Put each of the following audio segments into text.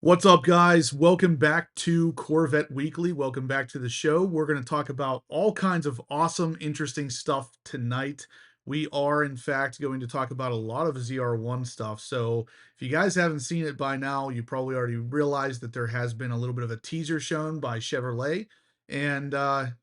What's up, guys? Welcome back to Corvette Weekly. Welcome back to the show. We're going to talk about all kinds of awesome, interesting stuff tonight. We are, in fact, going to talk about a lot of ZR1 stuff. So, if you guys haven't seen it by now, you probably already realized that there has been a little bit of a teaser shown by Chevrolet. And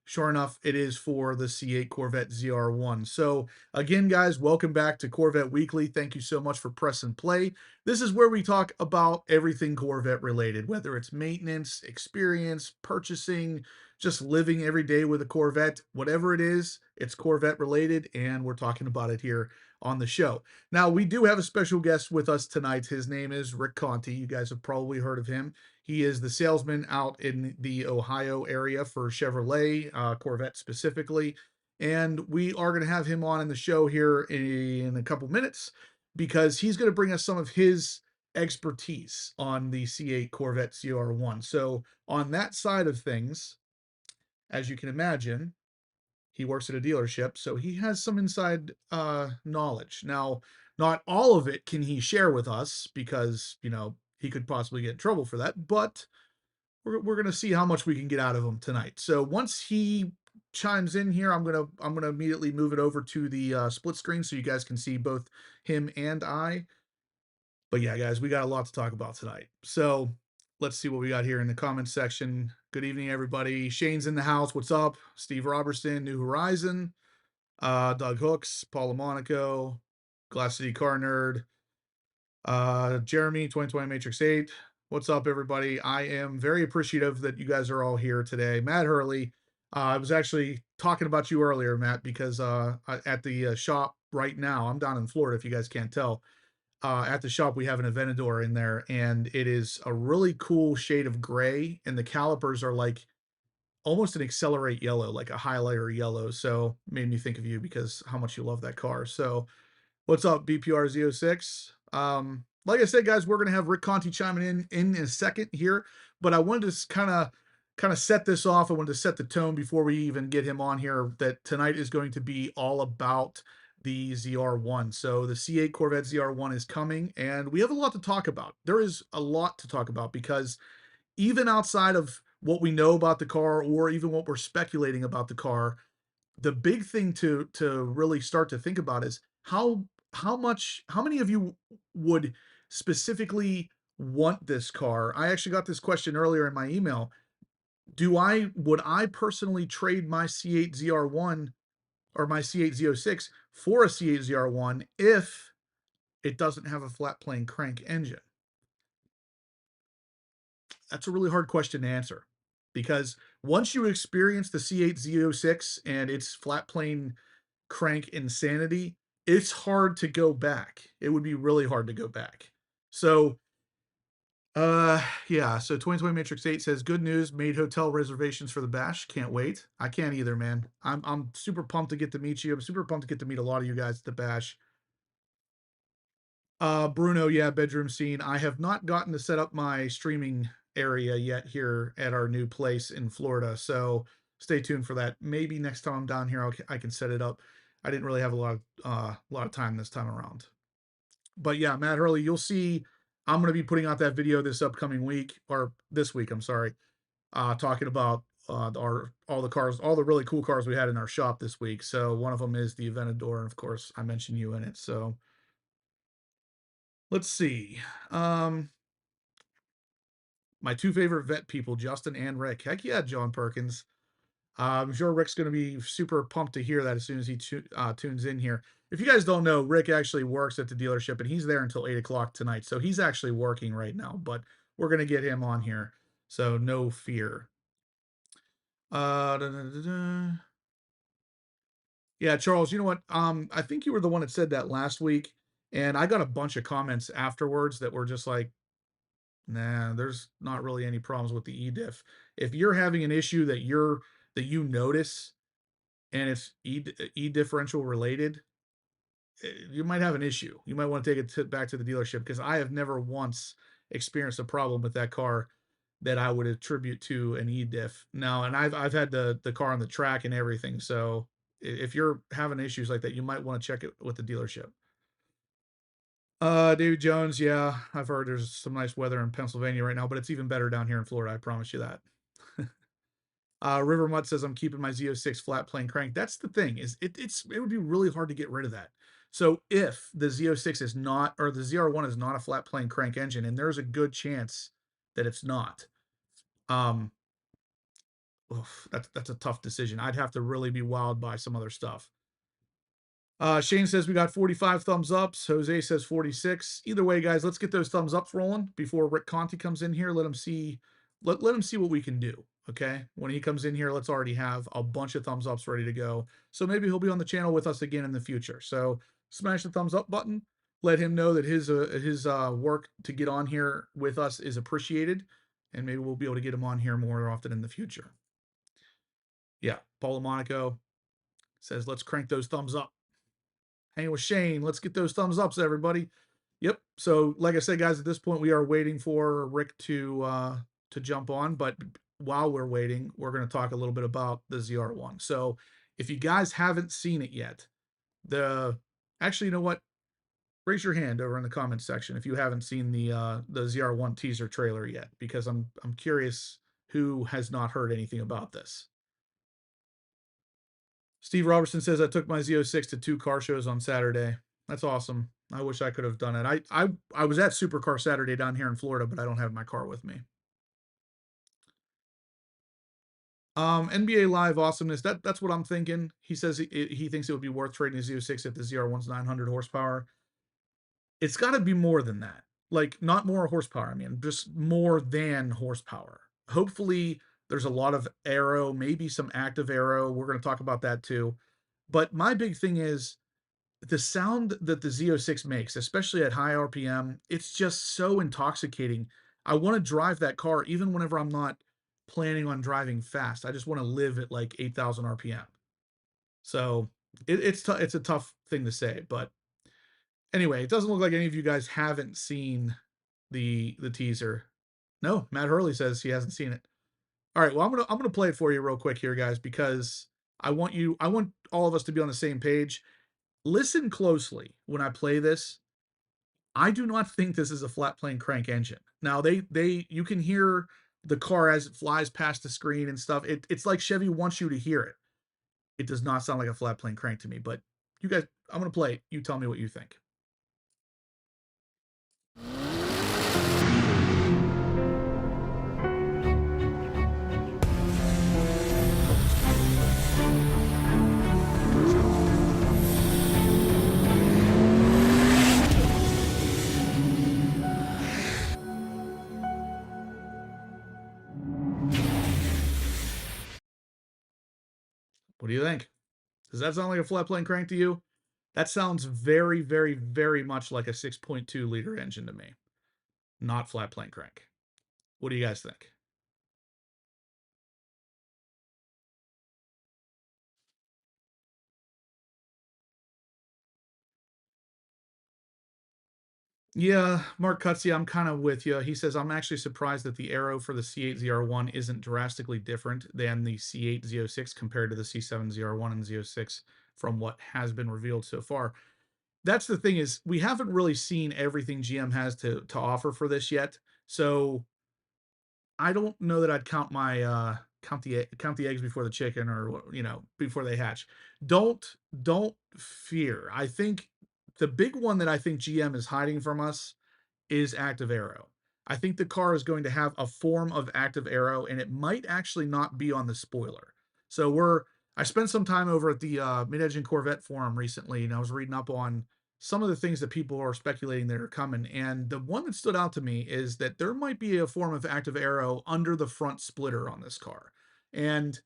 sure enough, it is for the C8 Corvette ZR1. So, again, guys, welcome back to Corvette Weekly. Thank you so much for pressing play. This is where we talk about everything Corvette related, whether it's maintenance, experience, purchasing, just living every day with a Corvette, whatever it is, it's Corvette related, and we're talking about it here on the show. Now, we do have a special guest with us tonight. His name is Rick Conti. You guys have probably heard of him. He is the salesman out in the Ohio area for Chevrolet, Corvette specifically. And we are going to have him on in the show here in a couple minutes because he's going to bring us some of his expertise on the C8 Corvette ZR1. So, on that side of things, as you can imagine, he works at a dealership, so he has some inside knowledge. Now, not all of it can he share with us because, he could possibly get in trouble for that, but we're going to see how much we can get out of him tonight. So, once he chimes in here, I'm gonna immediately move it over to the split screen so you guys can see both him and I. But yeah, guys, we got a lot to talk about tonight. So let's see what we got here in the comments section. Good evening, everybody. Shane's in the house. What's up? Steve Robertson, New Horizon, Doug Hooks, Paul Monaco, Glass City Car Nerd, Jeremy, 2020 Matrix 8. What's up, everybody? I am very appreciative that you guys are all here today. Matt Hurley, I was actually talking about you earlier, Matt, because at the shop right now, I'm down in Florida, if you guys can't tell. At the shop, we have an Aventador in there, and it is a really cool shade of gray, and the calipers are like almost an accelerate yellow, like a highlighter yellow. So made me think of you because how much you love that car. So what's up, BPR Z06? Like I said, guys, we're gonna have Rick Conti chiming in a second here, but I wanted to kind of set this off. I wanted to set the tone before we even get him on here. That tonight is going to be all about the ZR1. So the C8 Corvette ZR1 is coming, and we have a lot to talk about. There is a lot to talk about because even outside of what we know about the car, or even what we're speculating about the car, the big thing to really start to think about is how many of you would specifically want this car? I actually got this question earlier in my email. Would I personally trade my C8 ZR1 or my C8 Z06 for a C8 ZR1 if it doesn't have a flat plane crank engine? That's a really hard question to answer because once you experience the C8 Z06 and its flat plane crank insanity, it's hard to go back. It would be really hard to go back. So, yeah. So 2020 Matrix 8 says, "Good news, made hotel reservations for the bash. Can't wait." I can't either, man. I'm super pumped to get to meet you. I'm super pumped to get to meet a lot of you guys at the bash. Bruno, yeah, bedroom scene. I have not gotten to set up my streaming area yet here at our new place in Florida, so stay tuned for that. Maybe next time I'm down here, I can set it up. I didn't really have a lot of time this time around. But yeah, Matt Hurley, you'll see. I'm going to be putting out that video this upcoming week, or this week. I'm sorry, talking about our all the cars, all the really cool cars we had in our shop this week. So one of them is the Aventador, and of course, I mentioned you in it. So let's see. Um, my two favorite vet people, Justin and Rick. Heck yeah, John Perkins. I'm sure Rick's going to be super pumped to hear that as soon as he tunes in here. If you guys don't know, Rick actually works at the dealership and he's there until 8 o'clock tonight. So he's actually working right now, but we're going to get him on here. So no fear. Da, da, da, da. Yeah, Charles, you know what? I think you were the one that said that last week. And I got a bunch of comments afterwards that were just like, nah, there's not really any problems with the e-diff. If you're having an issue that you notice and it's e-differential related, you might have an issue. You might want to take it back to the dealership because I have never once experienced a problem with that car that I would attribute to an e-diff. Now, and I've had the car on the track and everything. So if you're having issues like that, you might want to check it with the dealership. David Jones, yeah, I've heard there's some nice weather in Pennsylvania right now, but it's even better down here in Florida, I promise you that. River Mutt says I'm keeping my Z06 flat plane crank. That's the thing is it would be really hard to get rid of that. So if the Z06 is not or the ZR1 is not a flat plane crank engine, and there's a good chance that it's not, um, oof, that's a tough decision. I'd have to really be wowed by some other stuff. Shane says we got 45 thumbs ups. Jose says 46. Either way, guys, let's get those thumbs ups rolling before Rick Conti comes in here. Let him see, let him see what we can do. Okay. When he comes in here, let's already have a bunch of thumbs ups ready to go. So maybe he'll be on the channel with us again in the future. So smash the thumbs up button. Let him know that his work to get on here with us is appreciated, and maybe we'll be able to get him on here more often in the future. Yeah, Paula Monaco says let's crank those thumbs up. Hanging with Shane. Let's get those thumbs ups, everybody. Yep. So, like I said, guys, at this point, we are waiting for Rick to jump on. But while we're waiting, we're going to talk a little bit about the ZR1. So, if you guys haven't seen it yet, the actually, you know what? Raise your hand over in the comments section if you haven't seen the ZR1 teaser trailer yet, because I'm curious who has not heard anything about this. Steve Robertson says I took my Z06 to 2 car shows on Saturday. That's awesome. I wish I could have done it. I was at Supercar Saturday down here in Florida, but I don't have my car with me. NBA Live awesomeness. That's what I'm thinking. He says he thinks it would be worth trading his Z06 if the ZR1's 900 horsepower. It's got to be more than that. Like not more horsepower. I mean, just more than horsepower. Hopefully, there's a lot of aero, maybe some active aero. We're going to talk about that too. But my big thing is the sound that the Z06 makes, especially at high RPM, it's just so intoxicating. I want to drive that car even whenever I'm not planning on driving fast. I just want to live at like 8,000 RPM. So it's a tough thing to say, but anyway, it doesn't look like any of you guys haven't seen the teaser. No, Matt Hurley says he hasn't seen it. All right, well I'm gonna play it for you real quick here, guys, because I want all of us to be on the same page. Listen closely when I play this. I do not think this is a flat plane crank engine. Now they you can hear the car as it flies past the screen and stuff. It's like Chevy wants you to hear it. It does not sound like a flat plane crank to me, but you guys, I'm gonna play it. You tell me what you think. What do you think? Does that sound like a flat plane crank to you? That sounds very, very, very much like a 6.2 liter engine to me, not flat plane crank. What do you guys think? Yeah, Mark Cutsy, I'm kind of with you. He says, I'm actually surprised that the aero for the C8 ZR1 isn't drastically different than the C8 Z06 compared to the C7 ZR1 and Z06 from what has been revealed so far. That's the thing is we haven't really seen everything GM has to offer for this yet. So I don't know that I'd count my count the eggs before the chicken or before they hatch. Don't don't fear. I think the big one that I think GM is hiding from us is active aero. I think the car is going to have a form of active aero, and it might actually not be on the spoiler. So I spent some time over at the Mid-Engine Corvette forum recently, and I was reading up on some of the things that people are speculating that are coming. And the one that stood out to me is that there might be a form of active aero under the front splitter on this car. And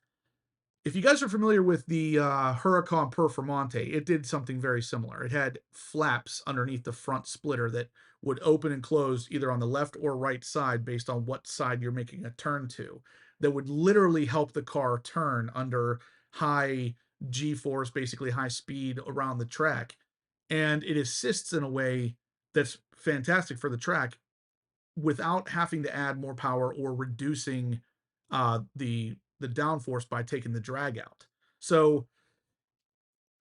if you guys are familiar with the Huracan Performante, it did something very similar. It had flaps underneath the front splitter that would open and close either on the left or right side based on what side you're making a turn to. That would literally help the car turn under high G-force, basically high speed around the track. And it assists in a way that's fantastic for the track without having to add more power or reducing the downforce by taking the drag out. So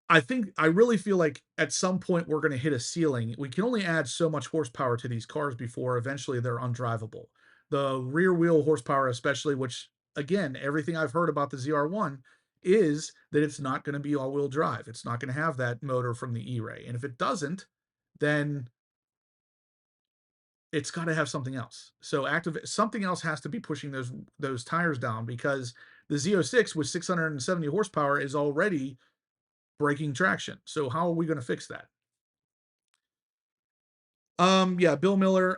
I really feel like at some point we're going to hit a ceiling. We can only add so much horsepower to these cars before eventually they're undrivable. The rear wheel horsepower, especially, which again, everything I've heard about the ZR1 is that it's not going to be all wheel drive. It's not going to have that motor from the E-Ray. And if it doesn't, then it's got to have something else. So active something else has to be pushing those tires down because the Z06 with 670 horsepower is already breaking traction. So how are we going to fix that? Yeah, Bill Miller,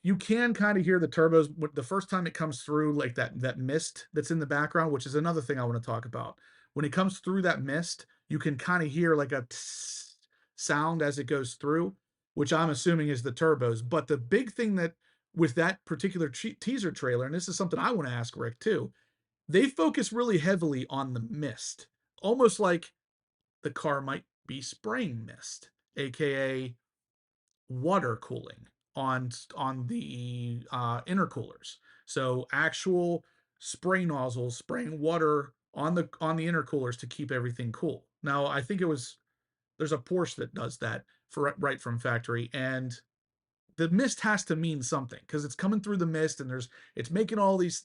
you can kind of hear the turbos the first time it comes through, like that mist that's in the background, which is another thing I want to talk about. When it comes through that mist, you can kind of hear like a tss sound as it goes through, which I'm assuming is the turbos. But the big thing that with that particular teaser trailer, and this is something I want to ask Rick too, they focus really heavily on the mist, almost like the car might be spraying mist, aka water cooling on the intercoolers. So actual spray nozzles spraying water on the intercoolers to keep everything cool. Now I think there's a Porsche that does that for right from factory, and the mist has to mean something because it's coming through the mist and it's making all these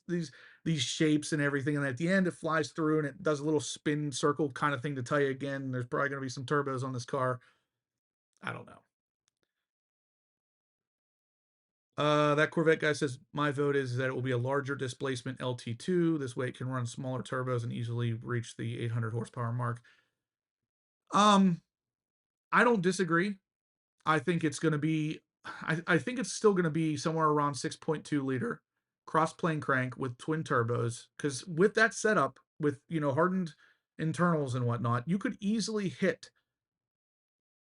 shapes and everything, and at the end it flies through and it does a little spin circle kind of thing to tell you again there's probably going to be some turbos on this car. I don't know. That Corvette guy says my vote is that it will be a larger displacement LT2. This way it can run smaller turbos and easily reach the 800 horsepower mark. Um, I don't disagree. I think it's going to be, I think it's still going to be somewhere around 6.2 liter cross plane crank with twin turbos. Because with that setup, with hardened internals and whatnot, you could easily hit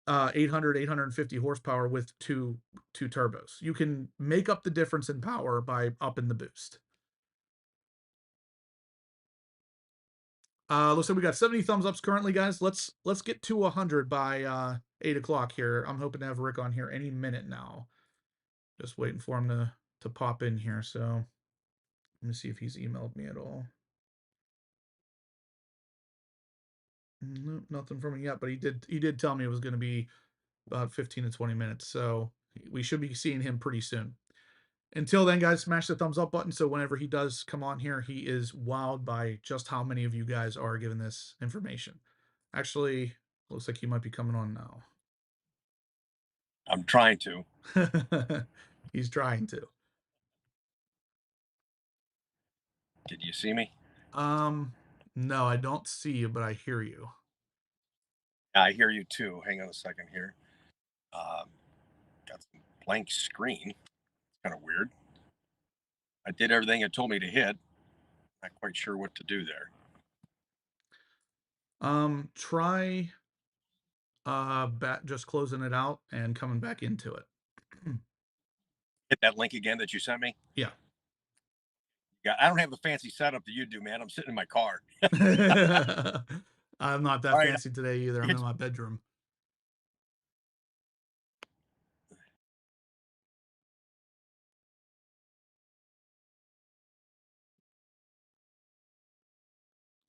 800 850 horsepower with two turbos. You can make up the difference in power by upping the boost. Looks like we got 70 thumbs ups currently, guys. Let's get to 100 by 8 o'clock here. I'm hoping to have Rick on here any minute now. Just waiting for him to pop in here. So let me see if he's emailed me at all. Nope, nothing from him yet, but he did tell me it was going to be about 15 to 20 minutes. So we should be seeing him pretty soon. Until then, guys, smash the thumbs up button so whenever he does come on here, he is wowed by just how many of you guys are giving this information. Actually, looks like he might be coming on now. I'm trying to. He's trying to. Did you see me? No, I don't see you, but I hear you. I hear you too. Hang on a second here. Got some blank screen. It's kind of weird. I did everything it told me to hit. Not quite sure what to do there. Try just closing it out and coming back into it. Hit that link again that you sent me. Yeah. Yeah, I don't have the fancy setup that you do, man. I'm sitting in my car. I'm not that All right, fancy today either. I'm in my bedroom.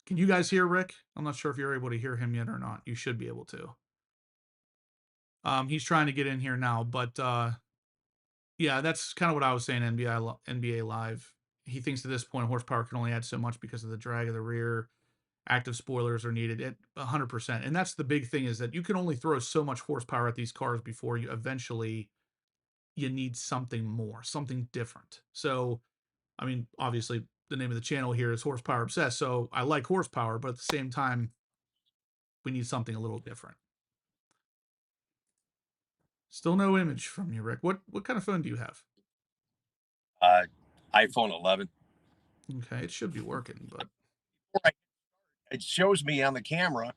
Can you guys hear Rick? I'm not sure if you're able to hear him yet or not. You should be able to. He's trying to get in here now, but yeah, that's kind of what I was saying. NBA Live. He thinks at this point horsepower can only add so much because of the drag of the rear. Active spoilers are needed at 100%, and that's the big thing is that you can only throw so much horsepower at these cars before you need something more, something different. So, I mean, obviously, the name of the channel here is Horsepower Obsessed. So I like horsepower, but at the same time, we need something a little different. Still no image from you, Rick. What kind of phone do you have? iPhone 11. Okay, it should be working, but It shows me on the camera,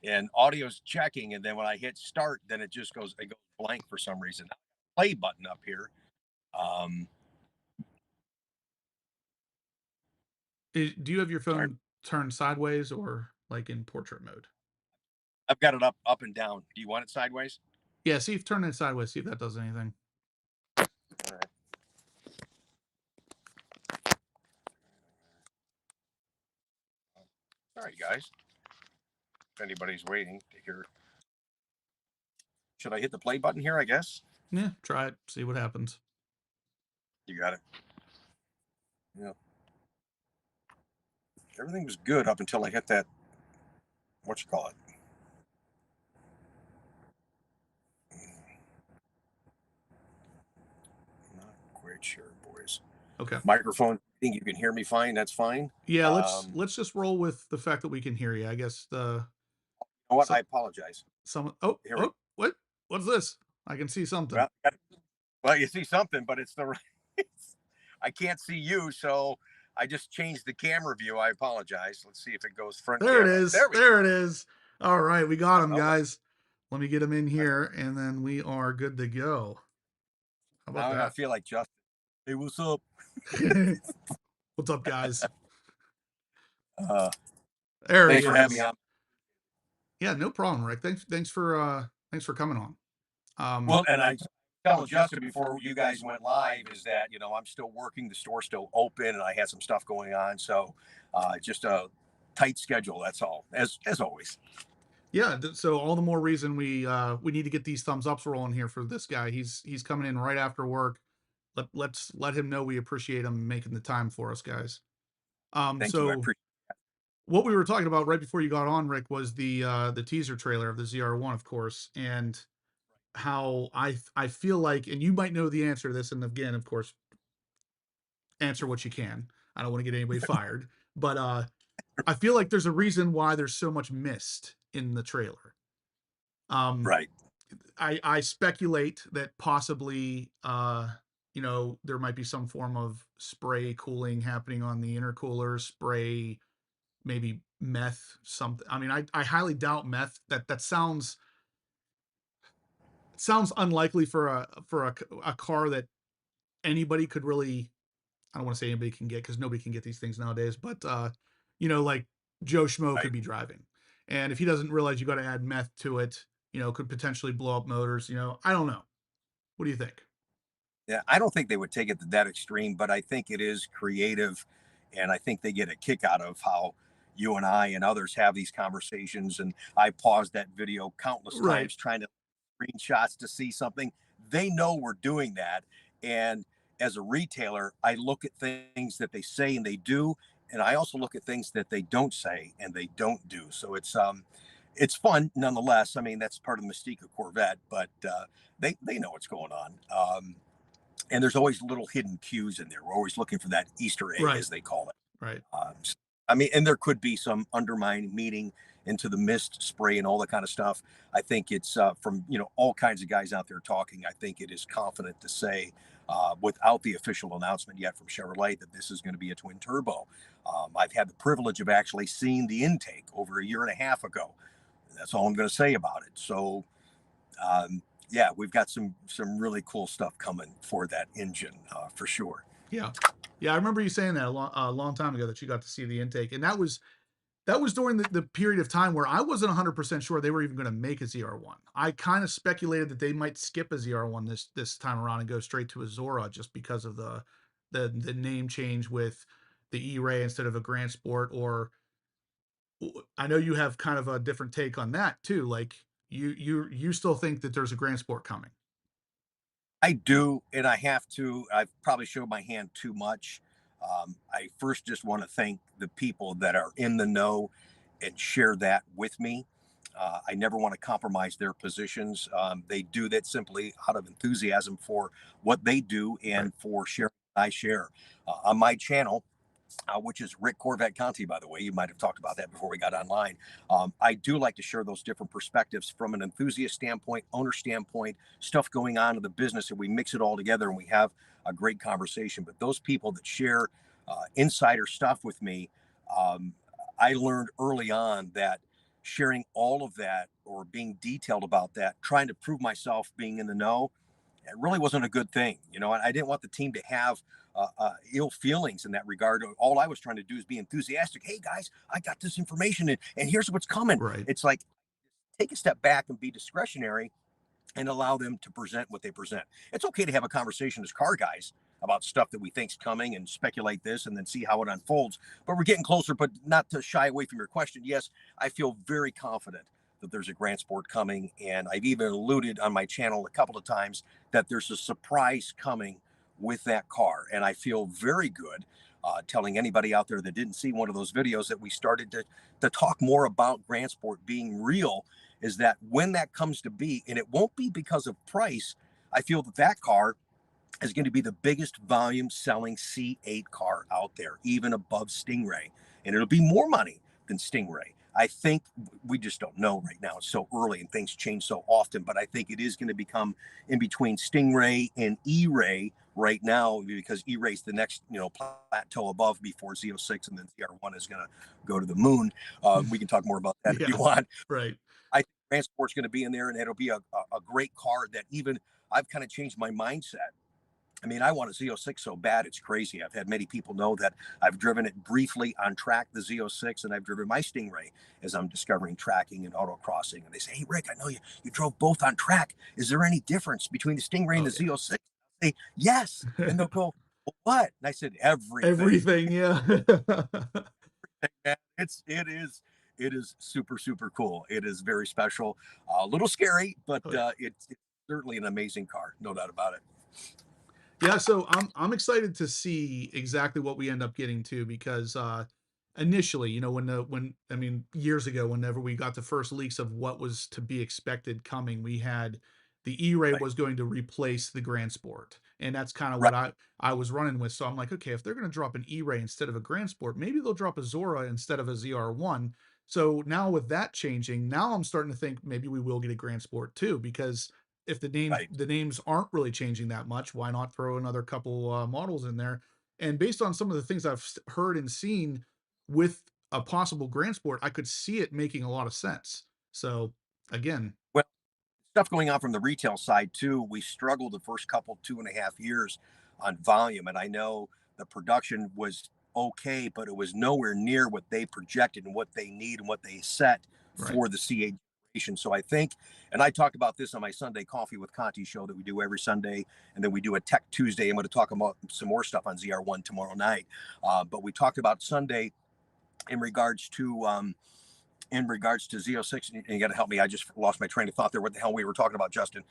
and audio's checking, and then when I hit start, then it goes blank for some reason. Play button up here. do you have your phone turned sideways or like in portrait mode? I've got it up and down. Do you want it sideways? Yeah, see if turn it sideways, see if that does anything. All right. All right, guys. if anybody's waiting to hear. Should I hit the play button here, I guess? Yeah, try it. See what happens. You got it. Yeah. Everything was good up until I hit that, what you call it. Not quite sure, boys. Okay. Microphone, think you can hear me fine? That's fine. Yeah, let's just roll with the fact that we can hear you. I guess the You know what? so, I apologize. someone Here we what's this? I can see something. well, well, you see something, but it's the right. I can't see you, so I just changed the camera view. I apologize. Let's see if it goes front There it camera. is. There we There it is. All right, we got him, go. Okay. guys. Let me get him in here, and then we are good to go. How about Now I that? feel like Justin. Hey, what's up? What's up, guys? Uh, There he thanks for having is. me on. Yeah, no problem, Rick. Thanks for coming on. Well, and I telling Justin before you guys went live is that I'm still working, the store's still open, and I had some stuff going on, so just a tight schedule. That's all, as always. Yeah, so all the more reason we need to get these thumbs ups rolling here for this guy. He's coming in right after work. Let's let him know we appreciate him making the time for us, guys. Thank you. I So appreciate. what we were talking about right before you got on, Rick, was the teaser trailer of the ZR1, of course, and how I feel like, and you might know the answer to this, and again, of course, answer what you can. I don't want to get anybody fired, but I feel like there's a reason why there's so much mist in the trailer. Right. I speculate that possibly there might be some form of spray cooling happening on the intercooler, spray, maybe meth, something. I mean, I highly doubt meth. That sounds unlikely for a car that anybody could really, I don't want to say anybody can get, because nobody can get these things nowadays, but like Joe Schmo Right. could be driving. And if he doesn't realize you got to add meth to it, could potentially blow up motors. I don't know. What do you think? Yeah, I don't think they would take it to that extreme, but I think it is creative, and I think they get a kick out of how you and I and others have these conversations. And I paused that video countless Right. times trying to screenshots to see something. They know we're doing that, and as a retailer, I look at things that they say and they do, and I also look at things that they don't say and they don't do. So it's fun nonetheless. I mean, that's part of the mystique of Corvette, but they know what's going on. And there's always little hidden cues in there. We're always looking for that Easter egg, Right. as they call it. Right. I mean, and there could be some undermining meaning into the mist spray and all that kind of stuff. I think it's from all kinds of guys out there talking. I think it is confident to say, without the official announcement yet from Chevrolet, that this is going to be a twin turbo. I've had the privilege of actually seeing the intake over a year and a half ago. That's all I'm going to say about it. So yeah, we've got some really cool stuff coming for that engine for sure. Yeah. Yeah, I remember you saying that a long time ago, that you got to see the intake, and that was during the period of time where I wasn't 100% sure they were even going to make a ZR1. I kind of speculated that they might skip a ZR1 this time around and go straight to a Zora, just because of the name change with the E-Ray instead of a Grand Sport. Or I know you have kind of a different take on that too. Like you still think that there's a Grand Sport coming. I do, and I have to. I've probably showed my hand too much. I first just want to thank the people that are in the know and share that with me. I never want to compromise their positions. They do that simply out of enthusiasm for what they do and Right. for sharing what I share on my channel. Which is Rick Corvette Conti, by the way. You might have talked about that before we got online. I do like to share those different perspectives from an enthusiast standpoint, owner standpoint, stuff going on in the business, and we mix it all together and we have a great conversation. But those people that share insider stuff with me, um, I learned early on that sharing all of that or being detailed about that, trying to prove myself being in the know, it really wasn't a good thing. I didn't want the team to have ill feelings in that regard. All I was trying to do is be enthusiastic. Hey guys, I got this information, and here's what's coming. Right. It's like, take a step back and be discretionary and allow them to present what they present. It's okay to have a conversation as car guys about stuff that we think's coming and speculate this and then see how it unfolds. But we're getting closer, but not to shy away from your question. Yes, I feel very confident that there's a Grand Sport coming, and I've even alluded on my channel a couple of times that there's a surprise coming with that car, and I feel very good telling anybody out there that didn't see one of those videos that we started to talk more about Grand Sport being real, is that when that comes to be, and it won't be because of price, I feel that that car is going to be the biggest volume selling C8 car out there, even above Stingray. And it'll be more money than Stingray. I think we just don't know right now. It's so early and things change so often, but I think it is going to become in between Stingray and E-Ray right now, because E-Ray's the next, plateau above before Z06, and then ZR1 is going to go to the moon. We can talk more about that if Yeah, you want. right. I think Grand Sport's going to be in there, and it'll be a great car that even I've kind of changed my mindset. I mean, I want a Z06 so bad, it's crazy. I've had many people know that I've driven it briefly on track, the Z06, and I've driven my Stingray as I'm discovering tracking and autocrossing. And they say, hey, Rick, I know you drove both on track. Is there any difference between the Stingray and Oh the Z06? I say, yes. yeah. And they'll go, well, what? And I said, everything. Everything, yeah. It is super, super cool. It is very special, a little scary, but Oh, yeah. it's certainly an amazing car, no doubt about it. Yeah, so I'm excited to see exactly what we end up getting to, because initially, when I mean years ago, whenever we got the first leaks of what was to be expected coming, we had the E-Ray Right, was going to replace the Grand Sport. And that's kind of right, what I was running with. So I'm like, okay, if they're going to drop an E-Ray instead of a Grand Sport, maybe they'll drop a Zora instead of a ZR1. So now with that changing, now I'm starting to think maybe we will get a Grand Sport too, because if right. the names aren't really changing that much, why not throw another couple models in there? And based on some of the things I've heard and seen with a possible Grand Sport, I could see it making a lot of sense. So again, Well, stuff going on from the retail side too. We struggled the first couple 2.5 years on volume, and I know the production was okay, but it was nowhere near what they projected and what they need and what they set right. for the C8 generation. So I think, and I talked about this on my Sunday Coffee with Conti show that we do every Sunday, and then we do a Tech Tuesday. I'm going to talk about some more stuff on ZR1 tomorrow night. But we talked about Sunday in regards to Z06, and you got to help me. I just lost my train of thought there. What the hell we were talking about, Justin?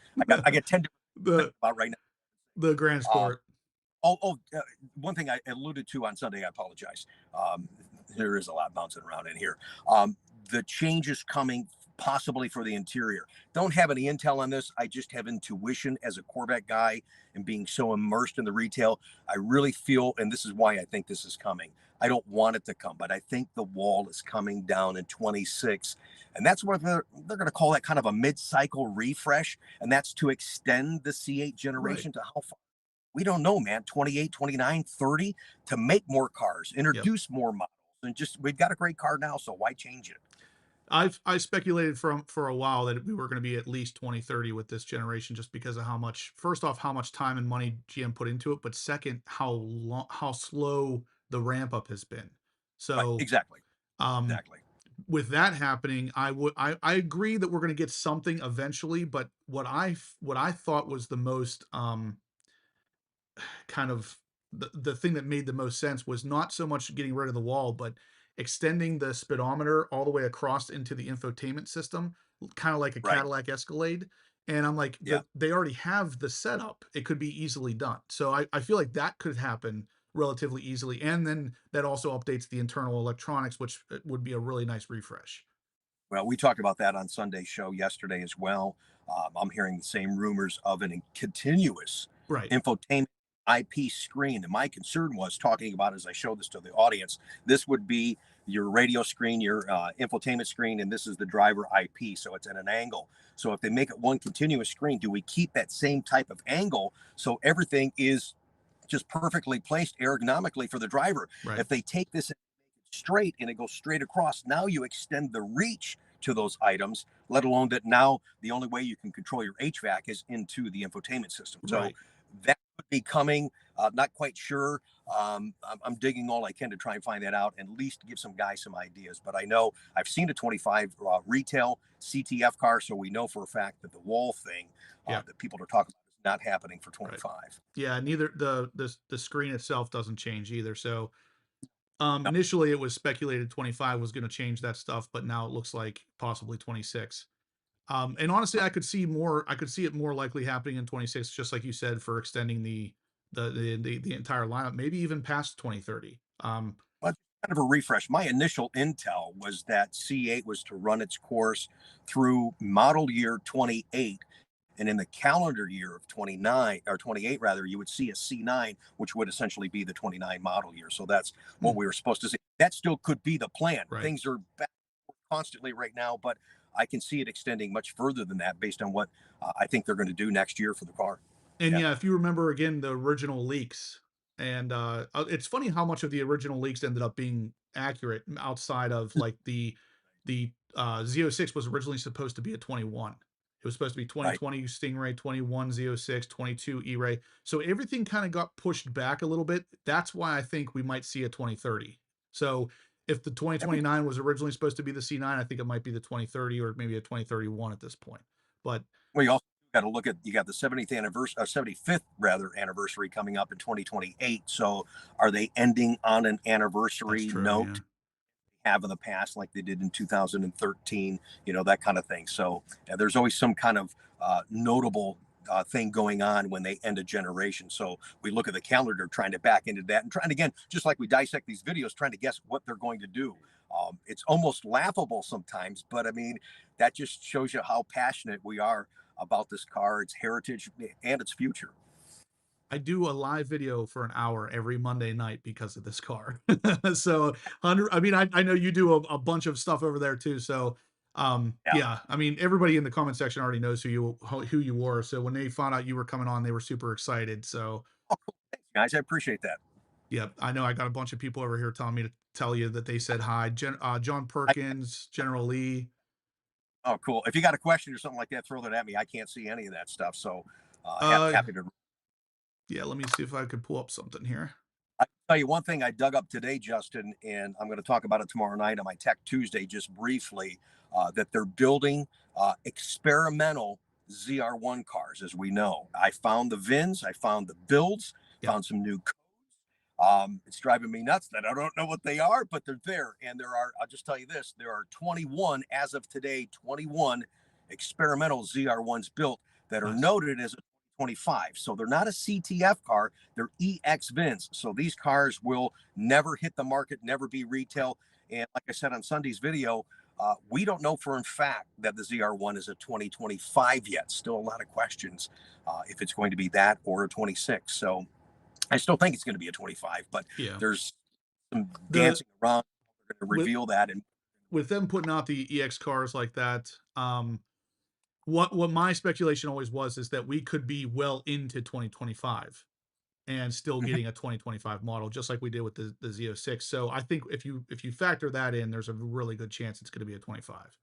I get 10 different the about right the Grand now. Sport. One thing I alluded to on Sunday, I apologize. There is a lot bouncing around in here. The changes coming possibly for the interior. Don't have any intel on this. I just have intuition as a Corvette guy and being so immersed in the retail. I really feel, and this is why I think this is coming. I don't want it to come, but I think the wall is coming down in 26. And that's what they're going to call that kind of a mid-cycle refresh. And that's to extend the C8 Right. generation to how far? We don't know, man. 28, 29, 30, to make more cars, Yep. introduce more models. And just, we've got a great car now, so why change it? I speculated for a while that we were going to be at least 2030 with this generation, just because of how much, first off, how much time and money GM put into it, but second, how slow the ramp up has been. Right, So, exactly, um, exactly. with that happening, I agree that we're going to get something eventually, but what I thought was the most kind of the thing that made the most sense was not so much getting rid of the wall, but extending the speedometer all the way across into the infotainment system, kind of like a Right, Cadillac Escalade. And I'm like, yeah. they already have the setup. It could be easily done. So I feel like that could happen relatively easily. And then that also updates the internal electronics, which would be a really nice refresh. Well, we talked about that on Sunday's show yesterday as well. I'm hearing the same rumors of an continuous Right. infotainment IP screen. And my concern was talking about, as I showed this to the audience, this would be your radio screen, your infotainment screen, and this is the driver IP. So it's at an angle. So if they make it one continuous screen, do we keep that same type of angle so everything is just perfectly placed ergonomically for the driver? Right. If they take this straight and it goes straight across, now you extend the reach to those items, let alone that now the only way you can control your HVAC is into the infotainment system. So Right. that be coming. Not quite sure. I'm digging all I can to try and find that out and at least give some guys some ideas. But I know I've seen a 25 retail CTF car, so we know for a fact that the wall thing Yeah, that people are talking about is not happening for right. 25. Yeah, neither the screen itself doesn't change either. So initially it was speculated 25 was going to change that stuff, but now it looks like possibly 26. And honestly, I could see it more likely happening in 26, just like you said, for extending the entire lineup, maybe even past 2030. But kind of a refresh. My initial intel was that C8 was to run its course through model year 28. And in the calendar year of 29 or 28, rather, you would see a C9, which would essentially be the 29 model year. So that's Hmm, what we were supposed to see. That still could be the plan. right. Things are back constantly right now, but I can see it extending much further than that based on what I think they're going to do next year for the car. And Yeah. yeah, if you remember again the original leaks, and it's funny how much of the original leaks ended up being accurate outside of like the Z06 was originally supposed to be a 21. It was supposed to be Right. 2020 Stingray, 21 Z06, 22 E-Ray. So everything kind of got pushed back a little bit. That's why I think we might see a 2030. So if the Every 2029 was originally supposed to be the C9, I think it might be the 2030 or maybe a 2031 at this point. But Well, you also got to look at you got the 70th anniversary, 75th rather anniversary coming up in 2028. So, are they ending on an that's anniversary true. note? Yeah. Have in the past, like they did in 2013, that kind of thing. So, there's always some kind of notable thing going on when they end a generation. So we look at the calendar, trying to back into that, and trying again, just like we dissect these videos, trying to guess what they're going to do. It's almost laughable sometimes, but I mean, that just shows you how passionate we are about this car, its heritage, and its future. I do a live video for an hour every Monday night because of this car. So, 100 I mean, I know you do a bunch of stuff over there too, so, Yeah. yeah, I mean, everybody in the comment section already knows who you were, so when they found out you were coming on, they were super excited, so, Oh, cool. Thanks, guys. I appreciate that. yeah, I know I got a bunch of people over here telling me to tell you that they said hi. John I, Perkins, General Lee. oh, cool. If you got a question or something like that, throw that at me. I can't see any of that stuff, so Uh, happy to. yeah, let me see if I could pull up something here. I tell you one thing I dug up today, Justin, and I'm going to talk about it tomorrow night on my Tech Tuesday, just briefly, that they're building experimental ZR1 cars, as we know. I found the VINs, I found the builds, Yeah, found some new. It's driving me nuts that I don't know what they are, but they're there. And there are, I'll just tell you this, there are 21, as of today, 21 experimental ZR1s built that are nice. noted as a 25. So they're not a CTF car, they're EX VINs. So these cars will never hit the market, never be retail. And like I said on Sunday's video, we don't know for a fact that the ZR1 is a 2025 yet. Still a lot of questions if it's going to be that or a 26. So I still think it's going to be a 25, but Yeah. there's some The dancing around. They're going to with reveal that. And with them putting out the EX cars like that, what my speculation always was is that we could be well into 2025 and still Mhm. getting a 2025 model, just like we did with the Z06. So I think if you factor that in, there's a really good chance it's going to be a 25.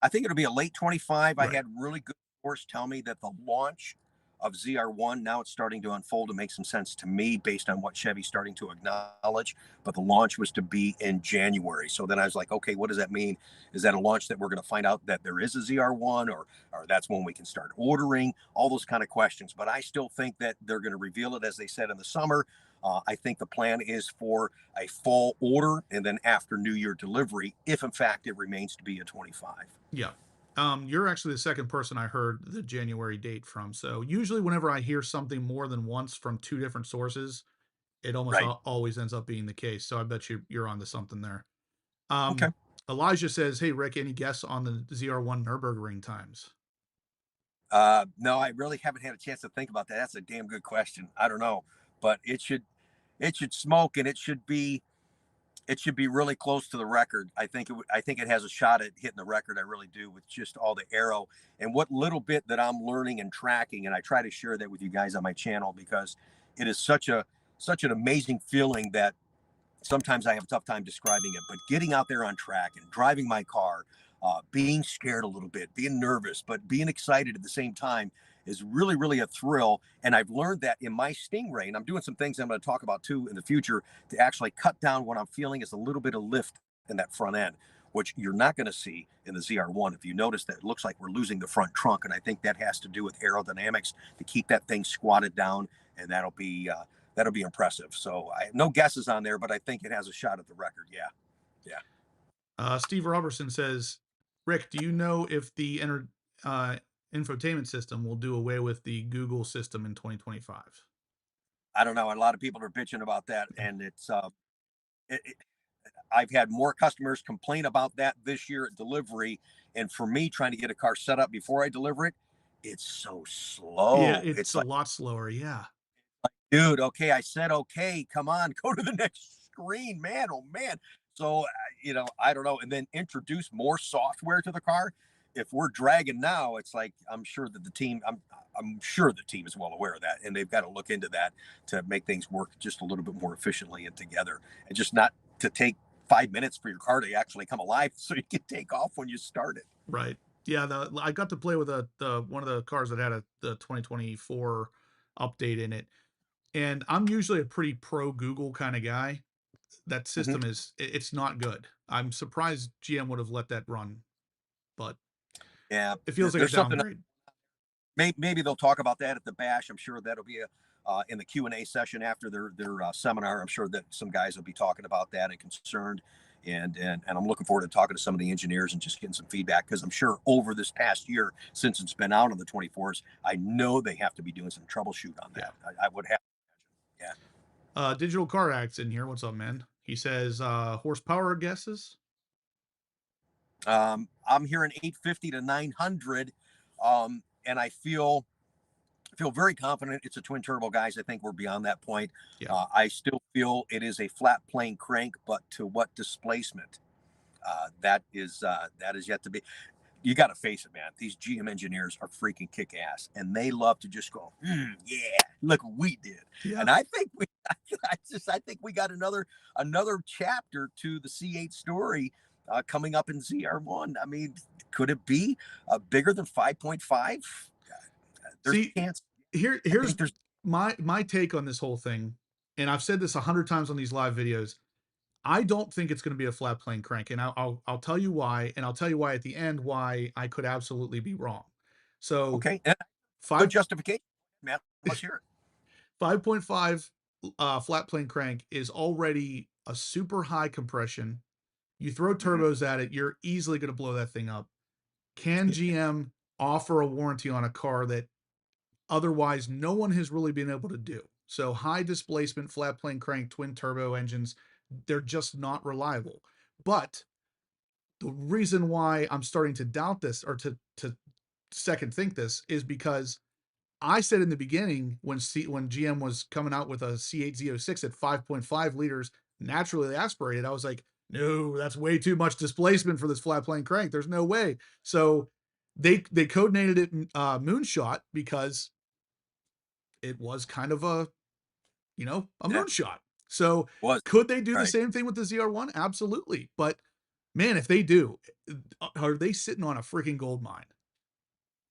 I think it'll be a late 25. I Right. had really good source tell me that the launch of ZR1, now it's starting to unfold and make some sense to me based on what Chevy's starting to acknowledge. But the launch was to be in January. So then I was like, okay, what does that mean? Is that a launch that we're going to find out that there is a ZR1, or that's when we can start ordering? All those kind of questions. But I still think that they're going to reveal it, as they said, in the summer. I think the plan is for a fall order and then after New Year delivery, if in fact it remains to be a 25. Yeah. You're actually the second person I heard the January date from. So usually, whenever I hear something more than once from two different sources, it almost Right. always ends up being the case. So I bet you're onto something there. Okay. Elijah says, "Hey Rick, any guess on the ZR1 Nurburgring times?" No, I really haven't had a chance to think about that. That's a damn good question. I don't know, but it should smoke, and it should be really close to the record. I think it has a shot at hitting the record. I really do, with just all the aero and what little bit that I'm learning and tracking, and I try to share that with you guys on my channel because it is such an amazing feeling that sometimes I have a tough time describing it, but getting out there on track and driving my car, being scared a little bit, being nervous, but being excited at the same time, is really, really a thrill. And I've learned that in my Stingray, and I'm doing some things I'm going to talk about too in the future to actually cut down what I'm feeling is a little bit of lift in that front end, which you're not going to see in the ZR1. If you notice that it looks like we're losing the front trunk, and I think that has to do with aerodynamics to keep that thing squatted down, and that'll be impressive. So I have no guesses on there, but I think it has a shot at the record. Yeah, yeah. Steve Robertson says, Rick, do you know if the infotainment system will do away with the Google system in 2025? I don't know. A lot of people are bitching about that, and it, it, I've had more customers complain about that this year at delivery. And for me, trying to get a car set up before I deliver it, it's so Yeah, slow. it's It's a like, lot slower. Yeah. dude, okay, I said okay, come on, go to the next screen, man. Oh man. So I don't know. And then introduce more software to the car. If we're dragging now, it's like I'm sure that I'm sure the team is well aware of that, and they've got to look into that to make things work just a little bit more efficiently and together, and just not to take 5 minutes for your car to actually come alive so you can take off when you start it. Right. Yeah, I got to play with the one of the cars that had the 2024 update in it, and I'm usually a pretty pro Google kind of guy. That Mhm. system it's not good. I'm surprised GM would have let that run, but Yeah, it feels like a there's something. downgrade. Maybe they'll talk about that at the bash. I'm sure that'll be in the Q&A session after their seminar. I'm sure that some guys will be talking about that and concerned. And I'm looking forward to talking to some of the engineers and just getting some feedback, because I'm sure over this past year, since it's been out on the 24s, I know they have to be doing some troubleshoot on Yeah. that. I would have. Yeah. Digital Car Acts in here. What's up, man? He says horsepower guesses. I'm hearing 850 to 900, and I feel very confident it's a twin turbo, guys. I think we're beyond that point. Yeah. I still feel it is a flat plane crank, but to what displacement? That is yet to be. You got to face it, man. These GM engineers are freaking kick ass, and they love to just go, yeah, look what we did. Yeah. And I think I think we got another chapter to the C8 story coming up in ZR1. I mean, could it be bigger than 5.5? There's See, a chance. I here's think there's. my take on this whole thing, and I've said this 100 times on these live videos. I don't think it's going to be a flat plane crank, and I'll tell you why, and I'll tell you why at the end why I could absolutely be wrong. So Okay, good five justification, man. Let's hear it. 5.5 flat plane crank is already a super high compression. You throw Mhm. turbos at it, you're easily going to blow that thing up. Can GM offer a warranty on a car that otherwise no one has really been able to do? So high displacement, flat plane crank, twin turbo engines, they're just not reliable. But the reason why I'm starting to doubt this, or to second think this, is because I said in the beginning when GM was coming out with a C8 Z06 at 5.5 liters naturally aspirated, I was like, no, that's way too much displacement for this flat plane crank. There's no way. So they codenamed it Moonshot because it was kind of a Yeah, moonshot. So was could they do the right. same thing with the ZR1? Absolutely. But man, if they do, are they sitting on a freaking gold mine?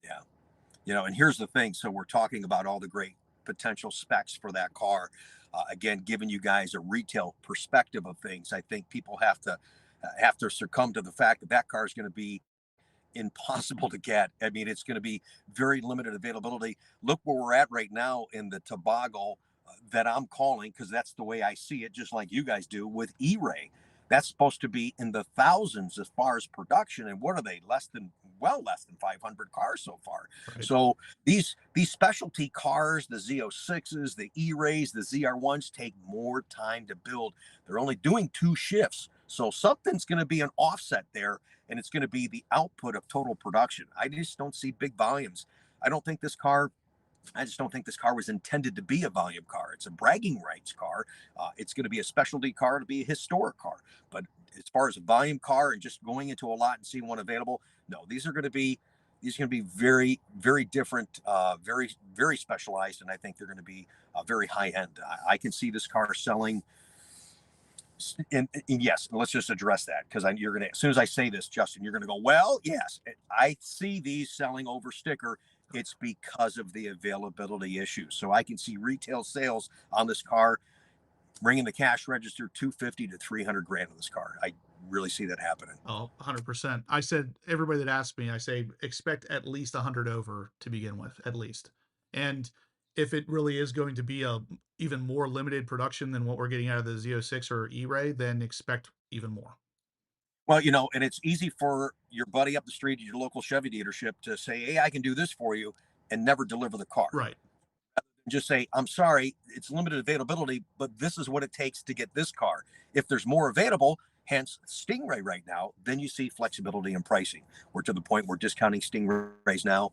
Yeah. And here's the thing. So we're talking about all the great potential specs for that car. Again, giving you guys a retail perspective of things. I think people have to succumb to the fact that that car is going to be impossible to get. I mean, it's going to be very limited availability. Look where we're at right now in the toboggle that I'm calling, because that's the way I see it, just like you guys do with E-Ray. That's supposed to be in the thousands as far as production, and what are they? Less than 500 cars so far. Right. So these specialty cars, the Z06s, the E-Rays, the ZR1s, take more time to build. They're only doing 2 shifts, so something's going to be an offset there, and it's going to be the output of total production. I just don't see big volumes. I don't think this car I just don't think this car was intended to be a volume car. It's a bragging rights car. It's going to be a specialty car to be a historic car. But as far as a volume car and just going into a lot and seeing one available, no, these are going to be very, very different, very, very specialized, and I think they're going to be very high end. I can see this car selling. And yes, let's just address that, because you're gonna, as soon as I say this, Justin, you're gonna go, well, yes, I see these selling over sticker it's because of the availability issues. So I can see retail sales on this car ringing the cash register 250 to 300 grand on this car. I really see that happening. Oh, 100%. I said everybody that asks me, I say expect at least 100 over to begin with, at least. And if it really is going to be a even more limited production than what we're getting out of the Z06 or E-Ray, then expect even more. Well, and it's easy for your buddy up the street at your local Chevy dealership to say, "Hey, I can do this for you," and never deliver the car. Right. Just say, "I'm sorry, it's limited availability, but this is what it takes to get this car." If there's more available, hence Stingray right now, then you see flexibility in pricing. We're to the point where discounting Stingrays now.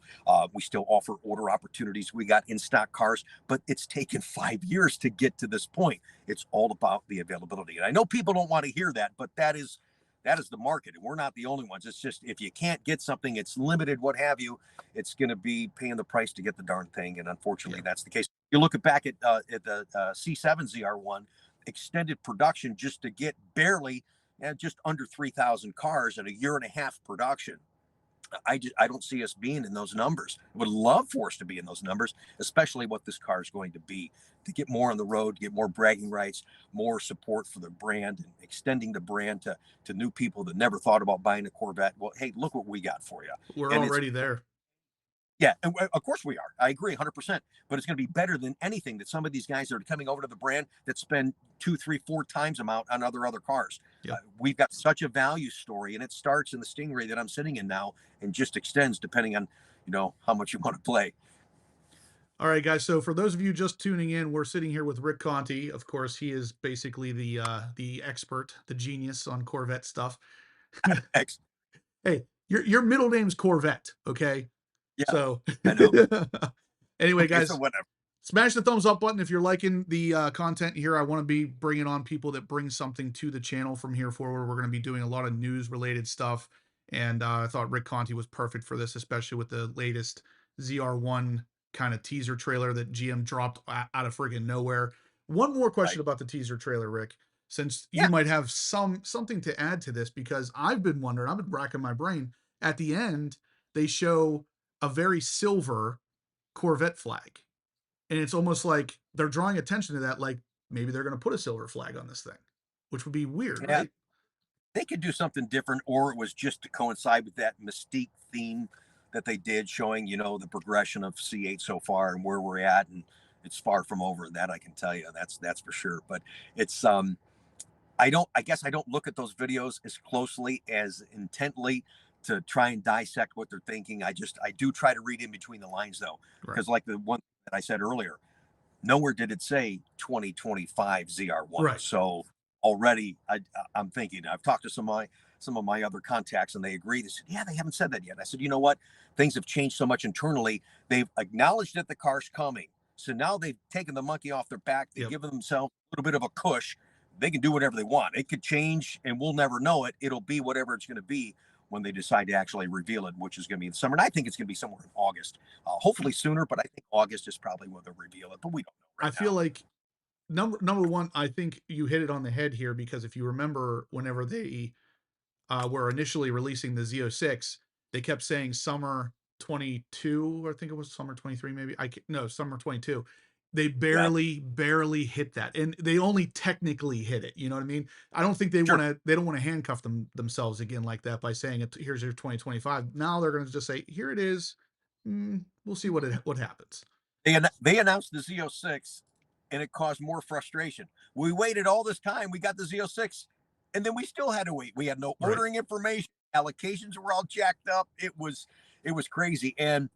We still offer order opportunities. We got in stock cars, but it's taken 5 years to get to this point. It's all about the availability. And I know people don't want to hear that, but that is the market, and we're not the only ones. It's just if you can't get something, it's limited, what have you, it's going to be paying the price to get the darn thing, and unfortunately, Yeah. that's the case. You look back at the C7 ZR1 extended production just to get barely just under 3,000 cars at a year and a half production. I don't see us being in those numbers. I would love for us to be in those numbers, especially what this car is going to be, to get more on the road, get more bragging rights, more support for the brand, and extending the brand to new people that never thought about buying a Corvette. Well, hey, look what we got for you. We're And it's already there. yeah, and of course we are. I agree 100%. But it's going to be better than anything that some of these guys that are coming over to the brand that spend two, three, four times amount on other cars. Yep. We've got such a value story, and it starts in the Stingray that I'm sitting in now, and just extends depending on how much you want to play. All right, guys. So for those of you just tuning in, we're sitting here with Rick Conti. Of course, he is basically the expert, the genius on Corvette stuff. X, Hey, your middle name's Corvette, okay? yeah, So I know. anyway, Okay, so guys, whatever. smash the thumbs up button if you're liking the content here. I want to be bringing on people that bring something to the channel from here forward. We're going to be doing a lot of news related stuff, and I thought Rick Conti was perfect for this, especially with the latest ZR1 kind of teaser trailer that GM dropped out of friggin' nowhere. One more question Right. about the teaser trailer, Rick, since you Yeah. might have something to add to this, because I've been wondering, I've been racking my brain. At the end, they show a very silver Corvette flag. And it's almost like they're drawing attention to that, like maybe they're going to put a silver flag on this thing, which would be weird, Yeah. right? They could do something different, or it was just to coincide with that mystique theme that they did, showing the progression of C8 so far and where we're at, and it's far from over. That I can tell you. That's for sure. But it's I guess I don't look at those videos as closely, as intently, to try and dissect what they're thinking. I do try to read in between the lines though, Right. because like the one that I said earlier, nowhere did it say 2025 ZR1. Right. So already I'm thinking, I've talked to some of my other contacts, and they agree. They said, yeah, they haven't said that yet. I said, you know what? Things have changed so much internally. They've acknowledged that the car's coming. So now they've taken the monkey off their back. They've Yep. given themselves a little bit of a cush. They can do whatever they want. It could change, and we'll never know it. It'll be whatever it's going to be when they decide to actually reveal it, which is going to be in the summer. And I think it's going to be somewhere in August, hopefully sooner, but I think August is probably when they'll reveal it. But we don't know I right feel now. like number one, I think you hit it on the head here, because if you remember, whenever they were initially releasing the Z06, they kept saying summer 22, I think it was summer 23, maybe. No, summer 22. They Yeah, barely hit that, and they only technically hit it. You know what I mean? I don't think sure. they don't want to handcuff themselves again like that by saying it. Here's your 2025. Now they're going to just say, here it is. We'll see what happens. They announced the Z06, and it caused more frustration. We waited all this time. We got the Z06, and then we still had to wait. We had no Right. ordering information. Allocations were all jacked up. It was crazy, and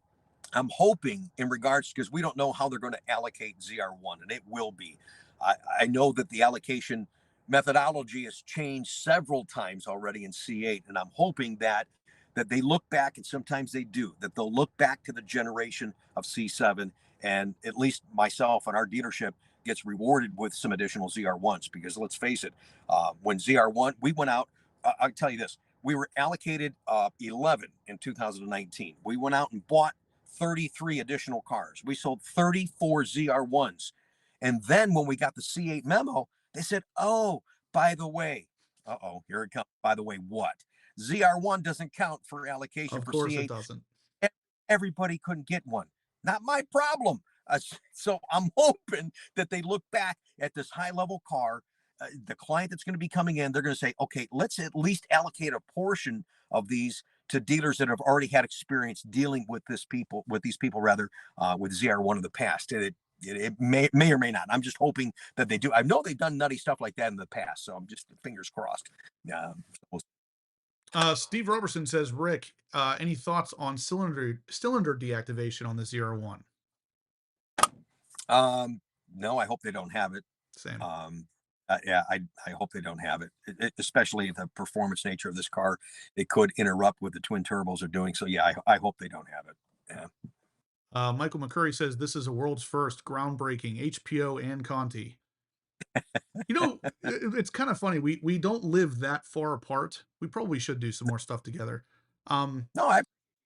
I'm hoping, in regards, because we don't know how they're going to allocate ZR1, and it will be. I know that the allocation methodology has changed several times already in C8, and I'm hoping that they look back, and sometimes they do, that they'll look back to the generation of C7, and at least myself and our dealership gets rewarded with some additional ZR1s. Because let's face it, when ZR1, we went out, I'll tell you this, we were allocated 11 in 2019. We went out and bought 33 additional cars. We sold 34 ZR1s. And then when we got the C8 memo, they said, oh, by the way, here it comes. By the way, what? ZR1 doesn't count for allocation Of for course it C8. doesn't. everybody couldn't get one. Not my problem. So I'm hoping that they look back at this high level car. The client that's going to be coming in, they're going to say, okay, let's at least allocate a portion of these to dealers that have already had experience dealing with these people rather, with ZR1 in the past. And it may or may not. I'm just hoping that they do. I know they've done nutty stuff like that in the past, so I'm just fingers crossed. So Steve Robertson says, Rick, any thoughts on cylinder deactivation on the ZR1? no, I hope they don't have it. Same. Yeah, I hope they don't have it, especially the performance nature of this car. It could interrupt what the twin turbos are doing. So yeah, I hope they don't have it. Yeah. Michael McCurry says this is a world's first groundbreaking HPO and Conti. You know, it's kind of funny. We don't live that far apart. We probably should do some more stuff together. No, I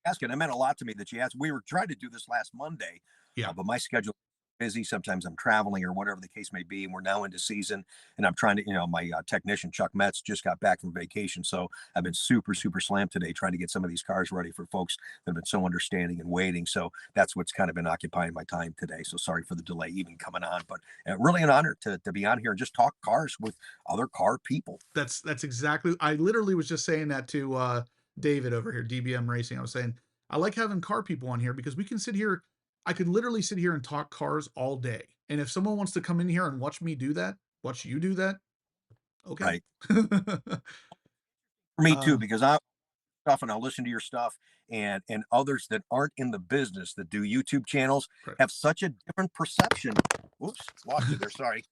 asking. It meant a lot to me that you asked. We were trying to do this last Monday, Yeah. but my schedule busy. Sometimes I'm traveling or whatever the case may be. And we're now into season, and I'm trying to, my technician Chuck Metz just got back from vacation, so I've been super slammed today trying to get some of these cars ready for folks that have been so understanding and waiting. So that's what's kind of been occupying my time today. So sorry for the delay even coming on, but really an honor to be on here and just talk cars with other car people. That's exactly. I literally was just saying that to David over here, DBM Racing. I was saying I like having car people on here because we can sit here. I could literally sit here and talk cars all day. And if someone wants to come in here and watch me do that, watch you do that, okay. Right. For me too, uh, because I stuff and I'll listen to your stuff, and others that aren't in the business that do YouTube channels right. have such a different perception. Whoops, lost you there. Sorry.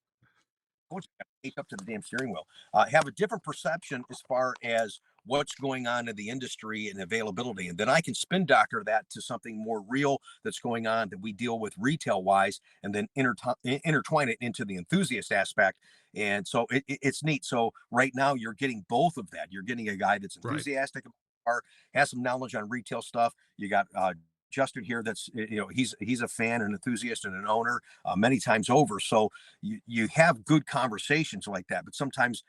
Taped up to the damn steering wheel. Have a different perception as far as what's going on in the industry and availability, and then I can spin doctor that to something more real that's going on that we deal with retail wise, and then intertwine it into the enthusiast aspect. And so it's neat. So right now you're getting both of that. You're getting a guy that's Right. enthusiastic about the car, has some knowledge on retail stuff. You got Justin here that's, he's a fan, an enthusiast, and an owner many times over. So you have good conversations like that, but sometimes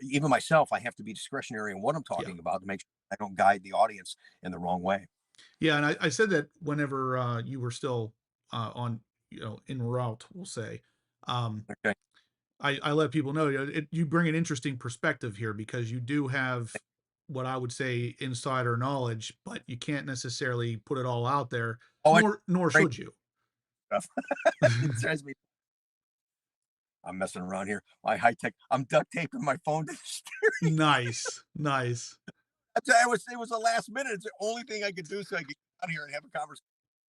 even myself, I have to be discretionary in what I'm Yeah. talking about to make sure I don't guide the audience in the wrong way. Yeah. And I said that whenever you were still on, en route, we'll say. Um, Okay. I let people know, you bring an interesting perspective here because you do have what I would say insider knowledge, but you can't necessarily put it all out there, Oh, it's nor great should you. stuff. It drives me. I'm messing around here. My high tech. I'm duct taping my phone to the steering. Nice, nice. It was a last minute. It's the only thing I could do so I could get out here and have a conversation,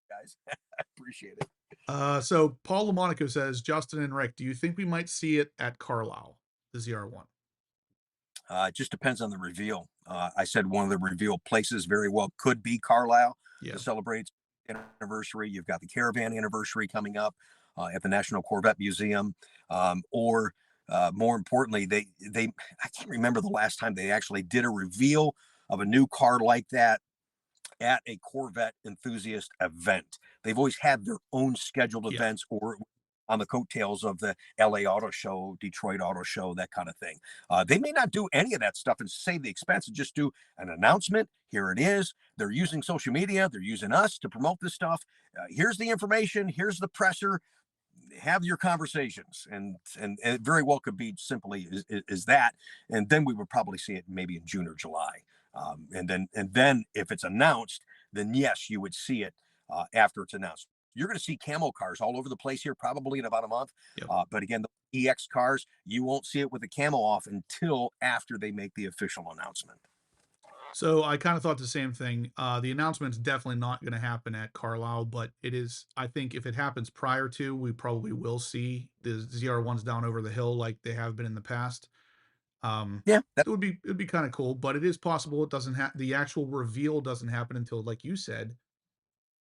guys. I appreciate it. So Paul Lamonaco says, Justin and Rick, do you think we might see it at Carlisle, the ZR1? It just depends on the reveal. I said one of the reveal places very well could be Carlisle Yeah. to celebrate anniversary. You've got the Caravan anniversary coming up at the National Corvette Museum, or more importantly, they I can't remember the last time they actually did a reveal of a new car like that at a Corvette enthusiast event. They've always had their own scheduled Yeah. events or on the coattails of the LA Auto Show, Detroit Auto Show, that kind of thing. They may not do any of that stuff and save the expense and just do an announcement. Here it is. They're using social media. They're using us to promote this stuff. Here's the information. Here's the presser. Have your conversations, and it very well could be simply is that, and then we would probably see it maybe in June or July, and then if it's announced, then yes, you would see it after it's announced. You're going to see camo cars all over the place here, probably in about a month. Yep. But again, the EX cars, you won't see it with the camo off until after they make the official announcement. So I kind of thought the same thing. The announcement's definitely not going to happen at Carlisle, but it is. I think if it happens prior to, we probably will see the ZR1s down over the hill like they have been in the past. Yeah, that, It'd be kind of cool, but it is possible it doesn't have the actual reveal doesn't happen until, like you said.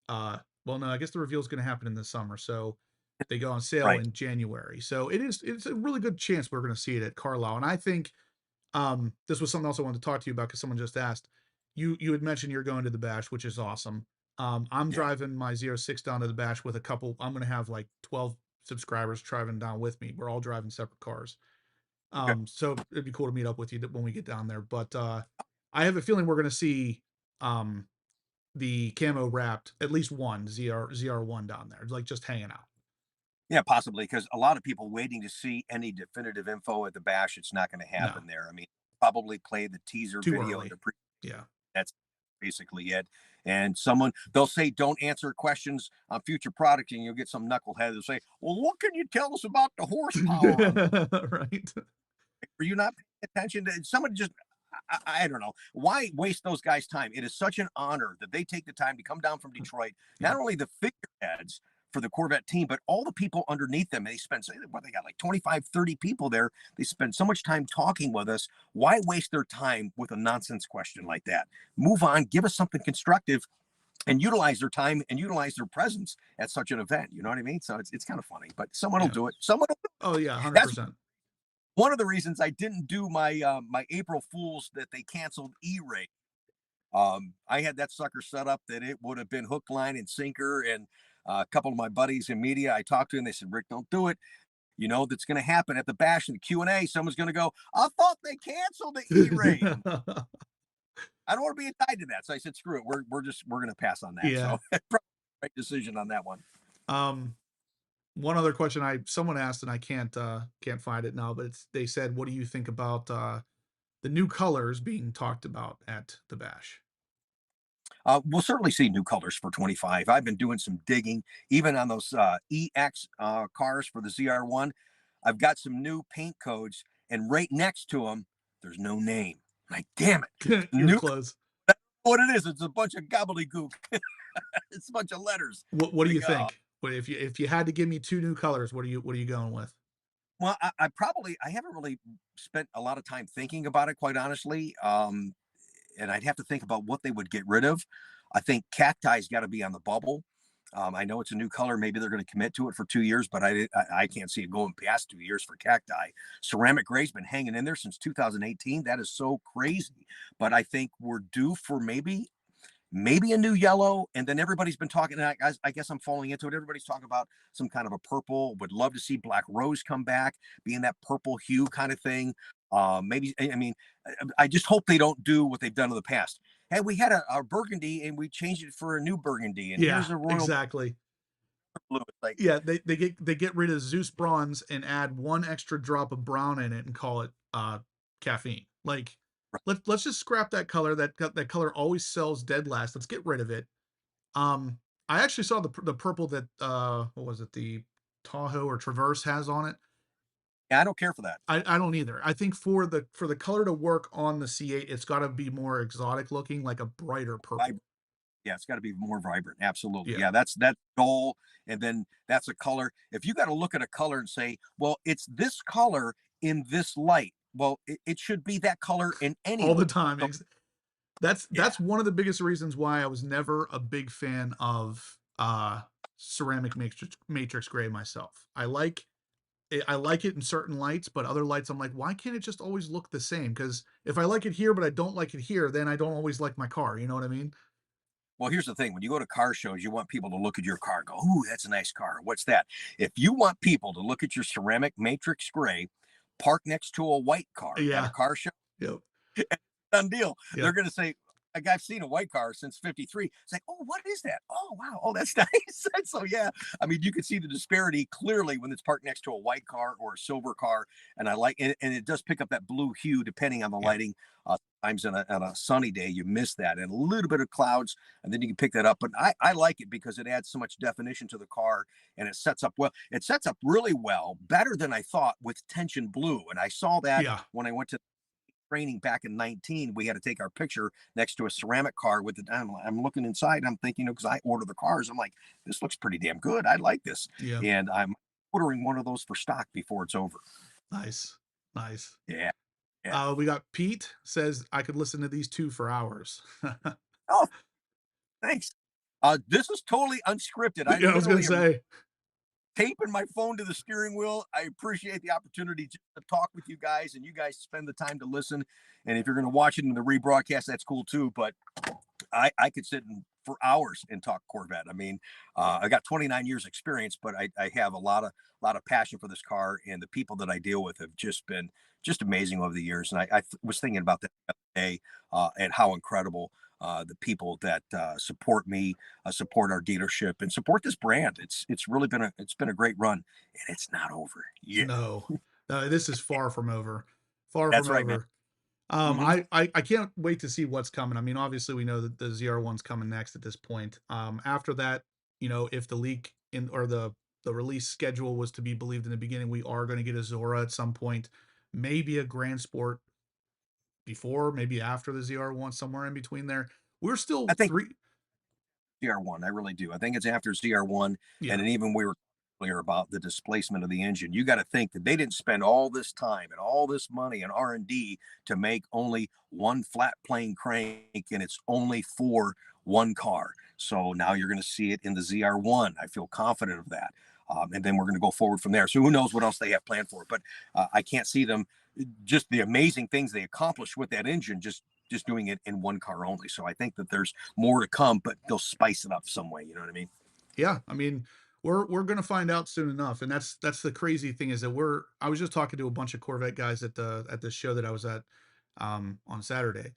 Well, no, I guess the reveal is going to happen in the summer, so they go on sale right. in January. So it's a really good chance we're going to see it at Carlisle, and I think this was something else I wanted to talk to you about because someone just asked. You had mentioned you're going to the bash, which is awesome. I'm Yeah. driving my Z06 down to the bash with a couple. I'm gonna have like 12 subscribers driving down with me. We're all driving separate cars. Okay. So it'd be cool to meet up with you when we get down there. But I have a feeling we're gonna see um the camo wrapped, at least one ZR1 down there, like just hanging out. Yeah, possibly because a lot of people waiting to see any definitive info at the bash. It's not going to No, happen there. I mean, probably play the teaser too video of early. the pre. Yeah. That's basically it. And someone they'll say, "Don't answer questions on future product," and you'll get some knucklehead that'll say, "Well, what can you tell us about the horsepower on Right. were you not paying attention to somebody just I don't know why waste those guys' time. It is such an honor that they take the time to come down from Detroit. Not Yeah. only the figureheads for the Corvette team, but all the people underneath them. They spend what they got like 25, 30 people there. They spend so much time talking with us. Why waste their time with a nonsense question like that? Move on, give us something constructive and utilize their time and utilize their presence at such an event. You know what I mean? So it's kind of funny, but someone will Yeah. do it. Someone will. Oh yeah, That's 100%. one of the reasons I didn't do my my April Fools that they canceled E-rate. I had that sucker set up that it would have been hook, line, and sinker. And a couple of my buddies in media, I talked to, and they said, "Rick, don't do it. You know that's going to happen at the bash and the Q&A. Someone's going to go, I thought they canceled the E-rate. I don't want to be tied to that." So I said, "Screw it. We're going to pass on that." Yeah. So probably right decision on that one. Um, one other question someone asked and I can't find it now, but they said, "What do you think about the new colors being talked about at the bash?" We'll certainly see new colors for 25. I've been doing some digging, even on those EX cars for the ZR1. I've got some new paint codes, and right next to them, there's no name. Like, damn it. You're New, close. what it is, it's a bunch of gobbledygook. It's a bunch of letters. What do you Like, think? What if you had to give me two new colors, what are you going with? well, I probably, I haven't really spent a lot of time thinking about it, quite honestly. And I'd have to think about what they would get rid of. I think cacti's got to be on the bubble. I know it's a new color. Maybe they're going to commit to it for 2 years, but I can't see it going past 2 years for cacti. Ceramic gray's been hanging in there since 2018. That is so crazy. But I think we're due for maybe a new yellow, and then everybody's been talking. And I guess I'm falling into it. Everybody's talking about some kind of a purple. Would love to see black rose come back, being that purple hue kind of thing. Maybe I mean, I just hope they don't do what they've done in the past. Hey, we had a burgundy and we changed it for a new burgundy, and Yeah, here's a royal exactly. blue. It's like, Yeah, they get rid of Zeus bronze and add one extra drop of brown in it and call it caffeine. Like let's just scrap that color. That color always sells dead last. Let's get rid of it. Um, I actually saw the purple that what was it, the Tahoe or Traverse has on it. yeah, I don't care for that. I don't either. I think for the color to work on the C8, it's got to be more exotic looking, like a brighter purple. Yeah, it's got to be more vibrant. Absolutely. Yeah. Yeah, that's dull, and then that's a color. If you got to look at a color and say, well, it's this color in this light. Well, it should be that color in any All the light. time. So, yeah. That's one of the biggest reasons why I was never a big fan of ceramic matrix gray myself. I like it in certain lights, but other lights I'm like, why can't it just always look the same? Because if I like it here, but I don't like it here, then I don't always like my car. You know what I mean? Well, here's the thing: when you go to car shows, you want people to look at your car, and go, "Ooh, that's a nice car." What's that? If you want people to look at your ceramic matrix gray, park next to a white car at a Yeah. car show, Yep. done deal. They're Yep. going to say, like, I've seen a white car since 53. It's like, oh, what is that? Oh, wow. Oh, that's nice. And so, yeah, I mean, you can see the disparity clearly when it's parked next to a white car or a silver car. And I like and it does pick up that blue hue depending on the Yeah. lighting. Sometimes on a sunny day, you miss that and a little bit of clouds, and then you can pick that up. But I like it because it adds so much definition to the car and it sets up well. It sets up really well, better than I thought with tension blue. And I saw that Yeah. when I went to training back in 19. We had to take our picture next to a ceramic car with the I'm looking inside, I'm thinking, because I order the cars, I'm like, this looks pretty damn good, I like this, Yeah. and I'm ordering one of those for stock before it's over. Nice. Nice. Yeah, yeah. We got Pete says I could listen to these two for hours. Oh, thanks. This is totally unscripted. I Yeah, I was gonna literally am say. taping my phone to the steering wheel. I appreciate the opportunity to talk with you guys, and you guys spend the time to listen. And if you're going to watch it in the rebroadcast, that's cool too. But I could sit for hours and talk Corvette. I mean, I got 29 years experience, but I have a lot of passion for this car, and the people that I deal with have just been just amazing over the years. And I was thinking about that the other day, and how incredible the people that support me, support our dealership, and support this brand. It's really been a great run, and it's not over yet. No, no, this is far from over, far from That's right, man. over. Hmm. I can't wait to see what's coming. I mean, obviously, we know that the ZR1's coming next at this point. After that, if the leak in or the release schedule was to be believed in the beginning, we are going to get a Zora at some point, maybe a Grand Sport before, maybe after the ZR1, somewhere in between there. We're still I think three. ZR1. I really do. I think it's after ZR1, and Yeah, then even we were clear about the displacement of the engine. You got to think that they didn't spend all this time and all this money and R&D to make only one flat plane crank, and it's only for one car. So now you're going to see it in the ZR1. I feel confident of that. And then we're going to go forward from there. So who knows what else they have planned for it? But I can't see them just the amazing things they accomplished with that engine just doing it in one car only. So I think that there's more to come, but they'll spice it up some way. You know what I mean? yeah. I mean, we're gonna find out soon enough, and that's the crazy thing is that I was just talking to a bunch of Corvette guys at the show that I was at on Saturday.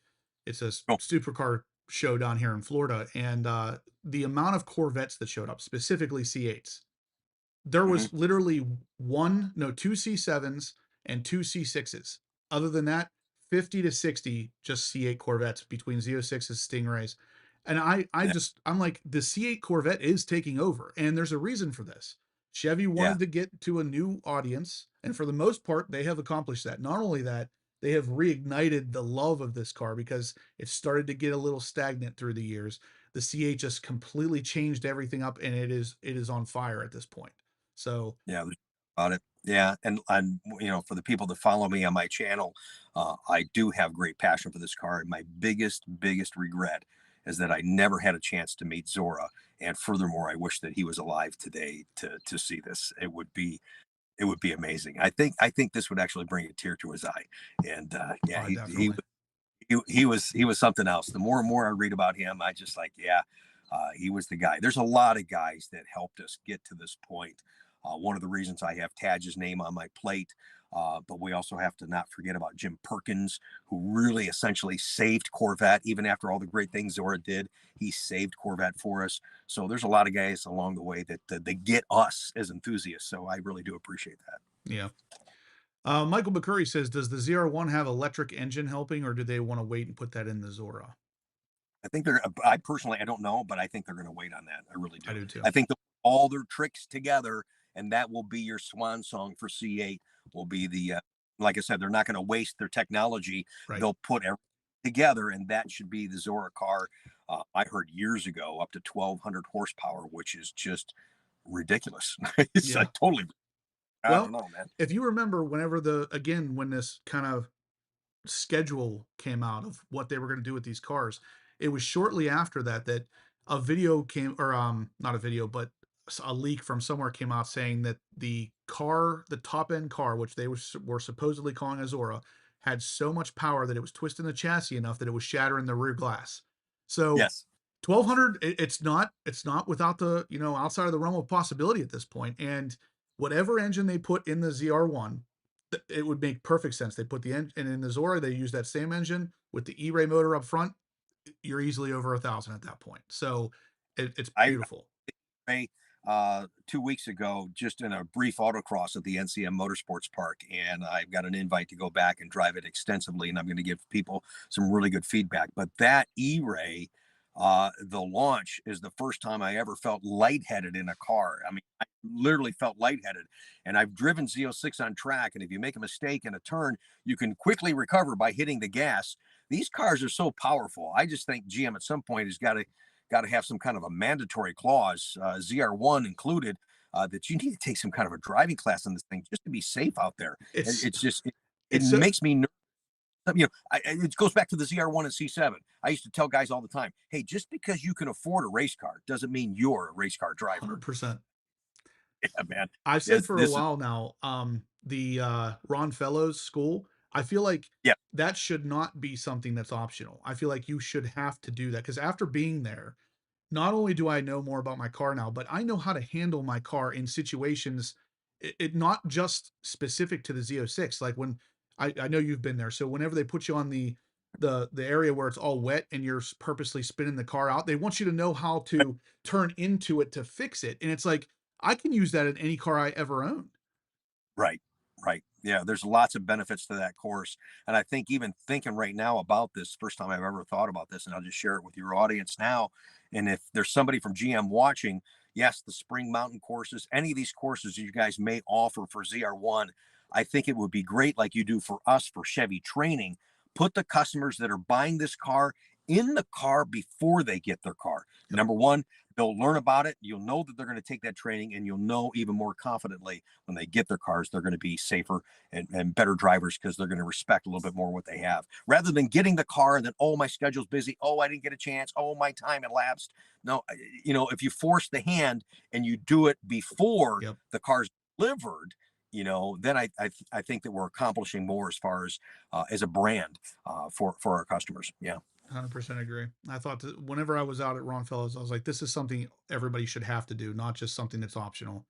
It's a Oh, supercar show down here in Florida, and the amount of Corvettes that showed up, specifically C8s, there mhm. was literally one, no, two C7s and two C6s. Other than that, 50 to 60 just C8 Corvettes between Z06s, Stingrays. And Yeah, I'm like, the C8 Corvette is taking over, and there's a reason for this. Chevy yeah, wanted to get to a new audience, and for the most part, they have accomplished that. Not only that, they have reignited the love of this car because it started to get a little stagnant through the years. The C8 just completely changed everything up, and it is on fire at this point. So, yeah. About it. Yeah, and for the people that follow me on my channel, I do have great passion for this car. My biggest regret is that I never had a chance to meet Zora. And furthermore, I wish that he was alive today to see this. It would be amazing. I think this would actually bring a tear to his eye. And yeah, he definitely. he was something else. The more and more I read about him, I just like, yeah, he was the guy. There's a lot of guys that helped us get to this point. One of the reasons I have Tadge's name on my plate, but we also have to not forget about Jim Perkins, who really essentially saved Corvette. Even after all the great things Zora did, he saved Corvette for us. So there's a lot of guys along the way that they get us as enthusiasts. So I really do appreciate that. Yeah. Michael McCurry says, "Does the ZR1 have electric engine helping, or do they want to wait and put that in the Zora?" I think they're. I personally, I don't know, but I think they're going to wait on that. I really I do. do too. I think all their tricks together, and that will be your swan song for C8. Will be like I said, they're not going to waste their technology. Right. They'll put everything together, and that should be the Zora car. I heard years ago up to 1,200 horsepower, which is just ridiculous. It's Yeah. totally. I don't Well, know, man. if you remember, when this kind of schedule came out of what they were going to do with these cars. It was shortly after that that a video came, or not a video, but a leak from somewhere came out saying that the top end car, which they were supposedly calling Azora, had so much power that it was twisting the chassis enough that it was shattering the rear glass. So Yes, 1200, it's not without the outside of the realm of possibility at this point. And whatever engine they put in the ZR1, it would make perfect sense. They put the engine, and in the Zora, they use that same engine with the E-Ray motor up front. You're easily over 1,000 at that point. So it's I beautiful. Ray, 2 weeks ago, just in a brief autocross at the NCM Motorsports Park, and I've got an invite to go back and drive it extensively, and I'm going to give people some really good feedback. But that E-Ray, the launch is the first time I ever felt lightheaded in a car. I mean, I literally felt lightheaded, and I've driven Z06 on track, and if you make a mistake in a turn, you can quickly recover by hitting the gas. These cars are so powerful. I just think GM at some point has got to have some kind of a mandatory clause, ZR1 included, that you need to take some kind of a driving class on this thing just to be safe out there. It's It's just it it's so makes me nervous. It goes back to the ZR1 and C7. I used to tell guys all the time, hey, just because you can afford a race car doesn't mean you're a race car driver. 100%. Yeah, man. I've said Yes, for a this is while now, the Ron Fellows school, I feel like yeah, that should not be something that's optional. I feel like you should have to do that because after being there, not only do I know more about my car now, but I know how to handle my car in situations, it not just specific to the Z06. Like when I know you've been there. So whenever they put you on the area where it's all wet and you're purposely spinning the car out. They want you to know how to turn into it to fix it. And it's like, I can use that in any car I ever own. Right, right. Yeah, there's lots of benefits to that course. And I think even thinking right now about this, first time I've ever thought about this, and I'll just share it with your audience now. And if there's somebody from GM watching, yes, the Spring Mountain courses, any of these courses you guys may offer for ZR1, I think it would be great, like you do for us for Chevy training. Put the customers that are buying this car in the car before they get their car. Yep. Number one, they'll learn about it. You'll know that they're going to take that training, and you'll know even more confidently when they get their cars, they're going to be safer and better drivers because they're going to respect a little bit more what they have rather than getting the car and then, oh, my schedule's busy. Oh, I didn't get a chance. Oh, my time elapsed. No, if you force the hand and you do it before Yep. the car's delivered, then I think that we're accomplishing more as far as a brand for our customers. Yeah. 100% agree. I thought that whenever I was out at Ron Fellows, I was like, this is something everybody should have to do, not just something that's optional.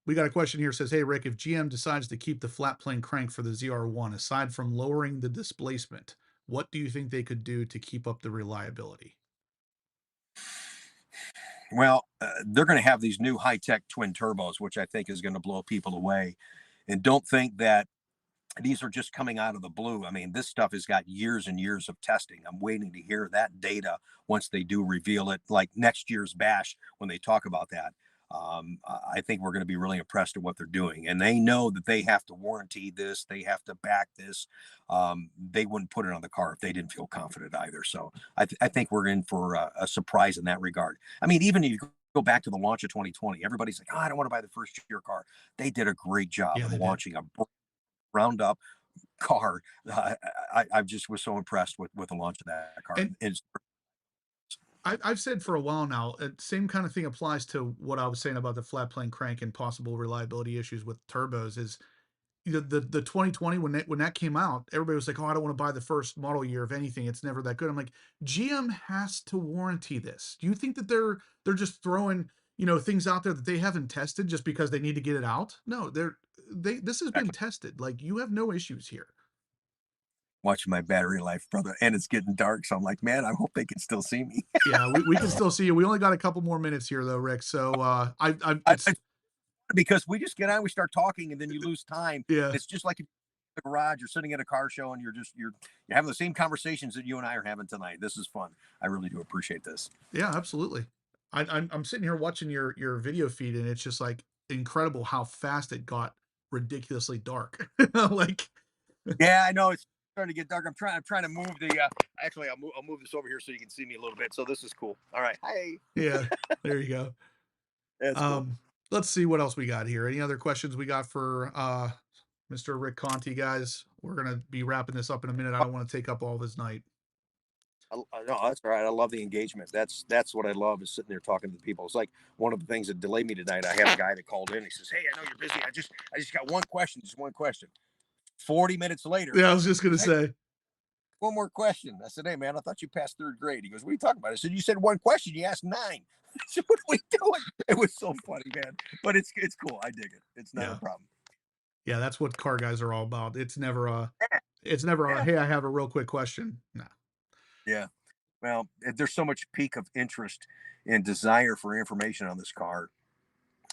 We got a question here. Says, hey Rick, if GM decides to keep the flat plane crank for the ZR1, aside from lowering the displacement, what do you think they could do to keep up the reliability? Well, they're going to have these new high-tech twin turbos, which I think is going to blow people away. And don't think that these are just coming out of the blue. I mean, this stuff has got years and years of testing. I'm waiting to hear that data once they do reveal it, like next year's bash when they talk about that. I think we're going to be really impressed at what they're doing, and they know that they have to warranty this, they have to back this. They wouldn't put it on the car if they didn't feel confident either. So I think we're in for a surprise in that regard. I mean, even if you go back to the launch of 2020, everybody's like, oh, I don't want to buy the first year car. They did a great job Yeah, of they did. launching a round up car. I just was so impressed with the launch of that car. And It's I've said for a while now, same kind of thing applies to what I was saying about the flat plane crank and possible reliability issues with turbos. Is the 2020 when that came out, everybody was like, "Oh, I don't want to buy the first model year of anything. It's never that good." I'm like, GM has to warranty this. Do you think that they're just throwing things out there that they haven't tested just because they need to get it out? No, this has been exactly tested. Like you have no issues here. watching my battery life, brother, and it's getting dark. So I'm like, man, I hope they can still see me. Yeah, we can still see you. We only got a couple more minutes here though, Rick. So I it's Because we just get on, we start talking, and then you lose time. yeah. It's just like if you're in the garage, you're sitting at a car show, and you're having the same conversations that you and I are having tonight. This is fun. I really do appreciate this. Yeah, absolutely. I'm sitting here watching your video feed, and it's just like incredible how fast it got ridiculously dark. Like, Yeah, I know it's starting to get dark. I'm trying to move the. Actually, I'll move this over here so you can see me a little bit. So this is cool. All right, hi. yeah, there you go. That's cool. Um, let's see what else we got here. Any other questions we got for Mr. Rick Conti, guys? We're gonna be wrapping this up in a minute. I don't want to take up all of his night. No, that's all right. I love the engagement. That's what I love is sitting there talking to the people. It's like one of the things that delayed me tonight. I had a guy that called in. He says, "Hey, I know you're busy. I just got one question. Just one question." 40 minutes later, Yeah, I was just gonna hey, say. one more question. I said, "Hey, man, I thought you passed third grade." He goes, "What are you talking about?" I said, "You said one question. You asked nine." I said, "What are we doing?" It was so funny, man. But it's cool. I dig it. It's not a Yeah, problem. yeah, that's what car guys are all about. Yeah, it's never a yeah, hey, I have a real quick question. No. yeah. Well, there's so much peak of interest and desire for information on this car.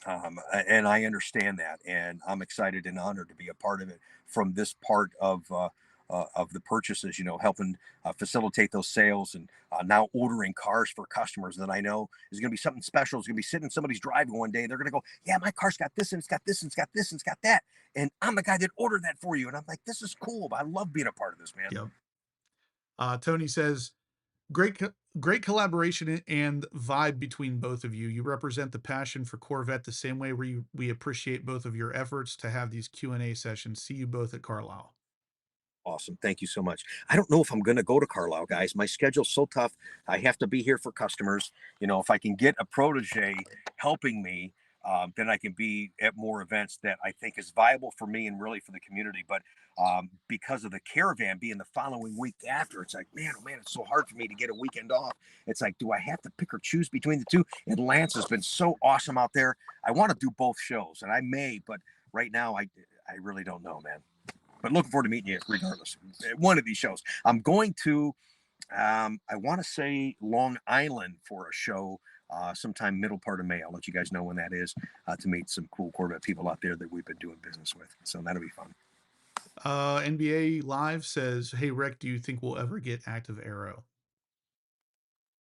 And I understand that, and I'm excited and honored to be a part of it from this part of the purchases. Helping facilitate those sales, and now ordering cars for customers that I know is going to be something special. It's going to be sitting in somebody's driving one day. They're going to go, "Yeah, my car's got this, and it's got this, and it's got this, and it's got that," and I'm the guy that ordered that for you. And I'm like, "This is cool. I love being a part of this, man." Yep. Tony says, great collaboration and vibe between both of you. You represent the passion for Corvette the same way we appreciate both of your efforts to have these Q&A sessions. See you both at Carlisle. Awesome. Thank you so much. I don't know if I'm going to go to Carlisle, guys. My schedule's so tough. I have to be here for customers. If I can get a protege helping me, then I can be at more events that I think is viable for me and really for the community. But because of the caravan being the following week after, it's like, man, oh man, it's so hard for me to get a weekend off. It's like, do I have to pick or choose between the two? And Lance has been so awesome out there. I want to do both shows, and I may, but right now I really don't know, man. But looking forward to meeting you regardless. One of these shows. I'm going to, I want to say Long Island for a show sometime middle part of May. I'll let you guys know when that is to meet some cool Corvette people out there that we've been doing business with. So that'll be fun. NBA Live says, "Hey Rick, do you think we'll ever get active aero?"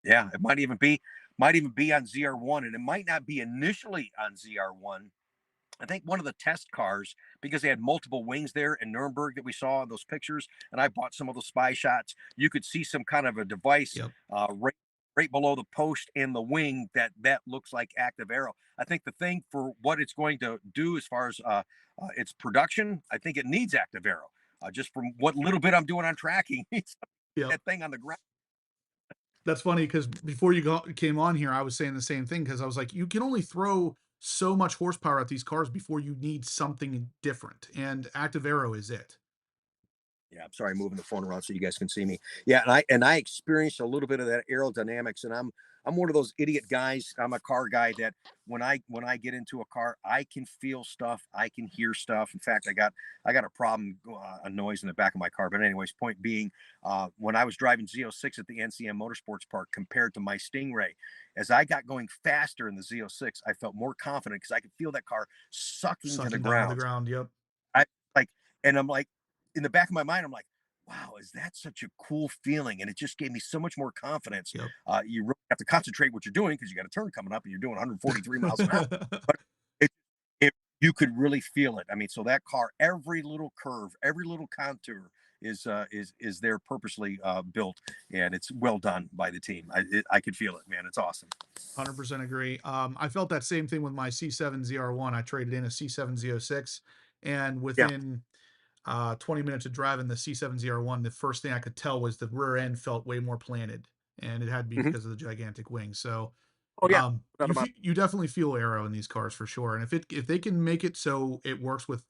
Yeah, it might even be on ZR1, and it might not be initially on ZR1. I think one of the test cars, because they had multiple wings there in Nuremberg that we saw in those pictures, and I bought some of those spy shots. You could see some kind of a device Yep. right below the post and the wing that looks like active aero. I think the thing for what it's going to do as far as its production, I think it needs active aero. Just from what little bit I'm doing on tracking, Yep. that thing on the ground. That's funny because before came on here, I was saying the same thing because I was like, you can only throw so much horsepower at these cars before you need something different, and active aero is it. Yeah, I'm sorry, moving the phone around so you guys can see me. Yeah, and I experienced a little bit of that aerodynamics, and I'm one of those idiot guys. I'm a car guy that when I get into a car, I can feel stuff, I can hear stuff. In fact, I got a problem, a noise in the back of my car. But anyways, point being, when I was driving Z06 at the NCM Motorsports Park compared to my Stingray, as I got going faster in the Z06, I felt more confident because I could feel that car sucking to the Sucking down to the ground. ground. Yep. I like, and I'm like, in the back of my mind, I'm like, wow, is that such a cool feeling? And it just gave me so much more confidence. Yep. You really have to concentrate what you're doing because you got a turn coming up and you're doing 143 miles an hour. But it, it, you could really feel it. I mean, so that car, every little curve, every little contour is there purposely built, and it's well done by the team. I could feel it, man. It's awesome. 100% agree. I felt that same thing with my C7 ZR1. I traded in a C7 Z06, and Yeah. within 20 minutes of driving the C7 ZR1, the first thing I could tell was the rear end felt way more planted, and it had to be Mhm. because of the gigantic wings. So Oh yeah. Not about. you definitely feel aero in these cars for sure. And if they can make it so it works with,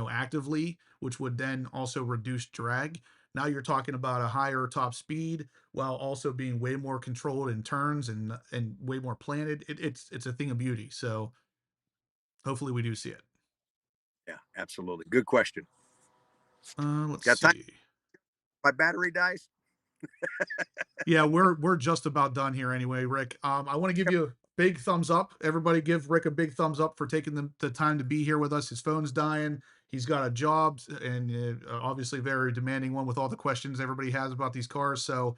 actively, which would then also reduce drag. Now you're talking about a higher top speed while also being way more controlled in turns and way more planted. It's a thing of beauty. So hopefully we do see it. Yeah, absolutely. Good question. Let's Got time? see. My battery dies. Yeah, we're just about done here anyway, Rick. I want to give you a big thumbs up. Everybody give Rick a big thumbs up for taking the time to be here with us. His phone's dying. He's got a job and obviously very demanding one with all the questions everybody has about these cars. So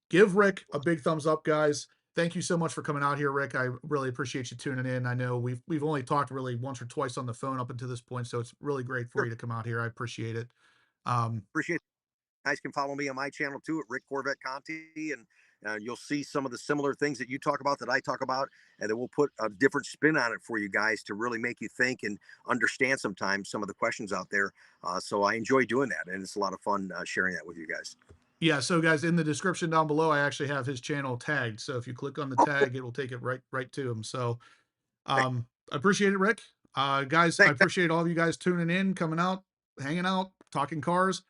give Rick a big thumbs up, guys. Thank you so much for coming out here, Rick. I really appreciate you tuning in. I know we've only talked really once or twice on the phone up until this point, so it's really great for Sure. you to come out here. I appreciate it. Um, Appreciate it. Guys can follow me on my channel too at Rick Corvette Conti, and you'll see some of the similar things that you talk about that I talk about, and then we'll put a different spin on it for you guys to really make you think and understand sometimes some of the questions out there. So I enjoy doing that, and it's a lot of fun sharing that with you guys. Yeah, so guys, in the description down below, I actually have his channel tagged. So if you click on the Oh, cool. tag, it will take it right to him. So Great. I appreciate it, Rick. Guys, I Thanks. appreciate all of you guys tuning in, coming out, hanging out, talking cars.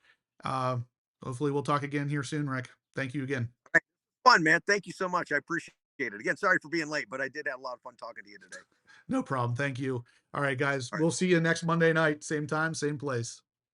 Uh, Hopefully we'll talk again here soon, Rick. Thank you again. Fun, man. Thank you so much. I appreciate it. Again, sorry for being late, but I did have a lot of fun talking to you today. No problem. Thank you. All right, guys, All right. we'll see you next Monday night, same time, same place.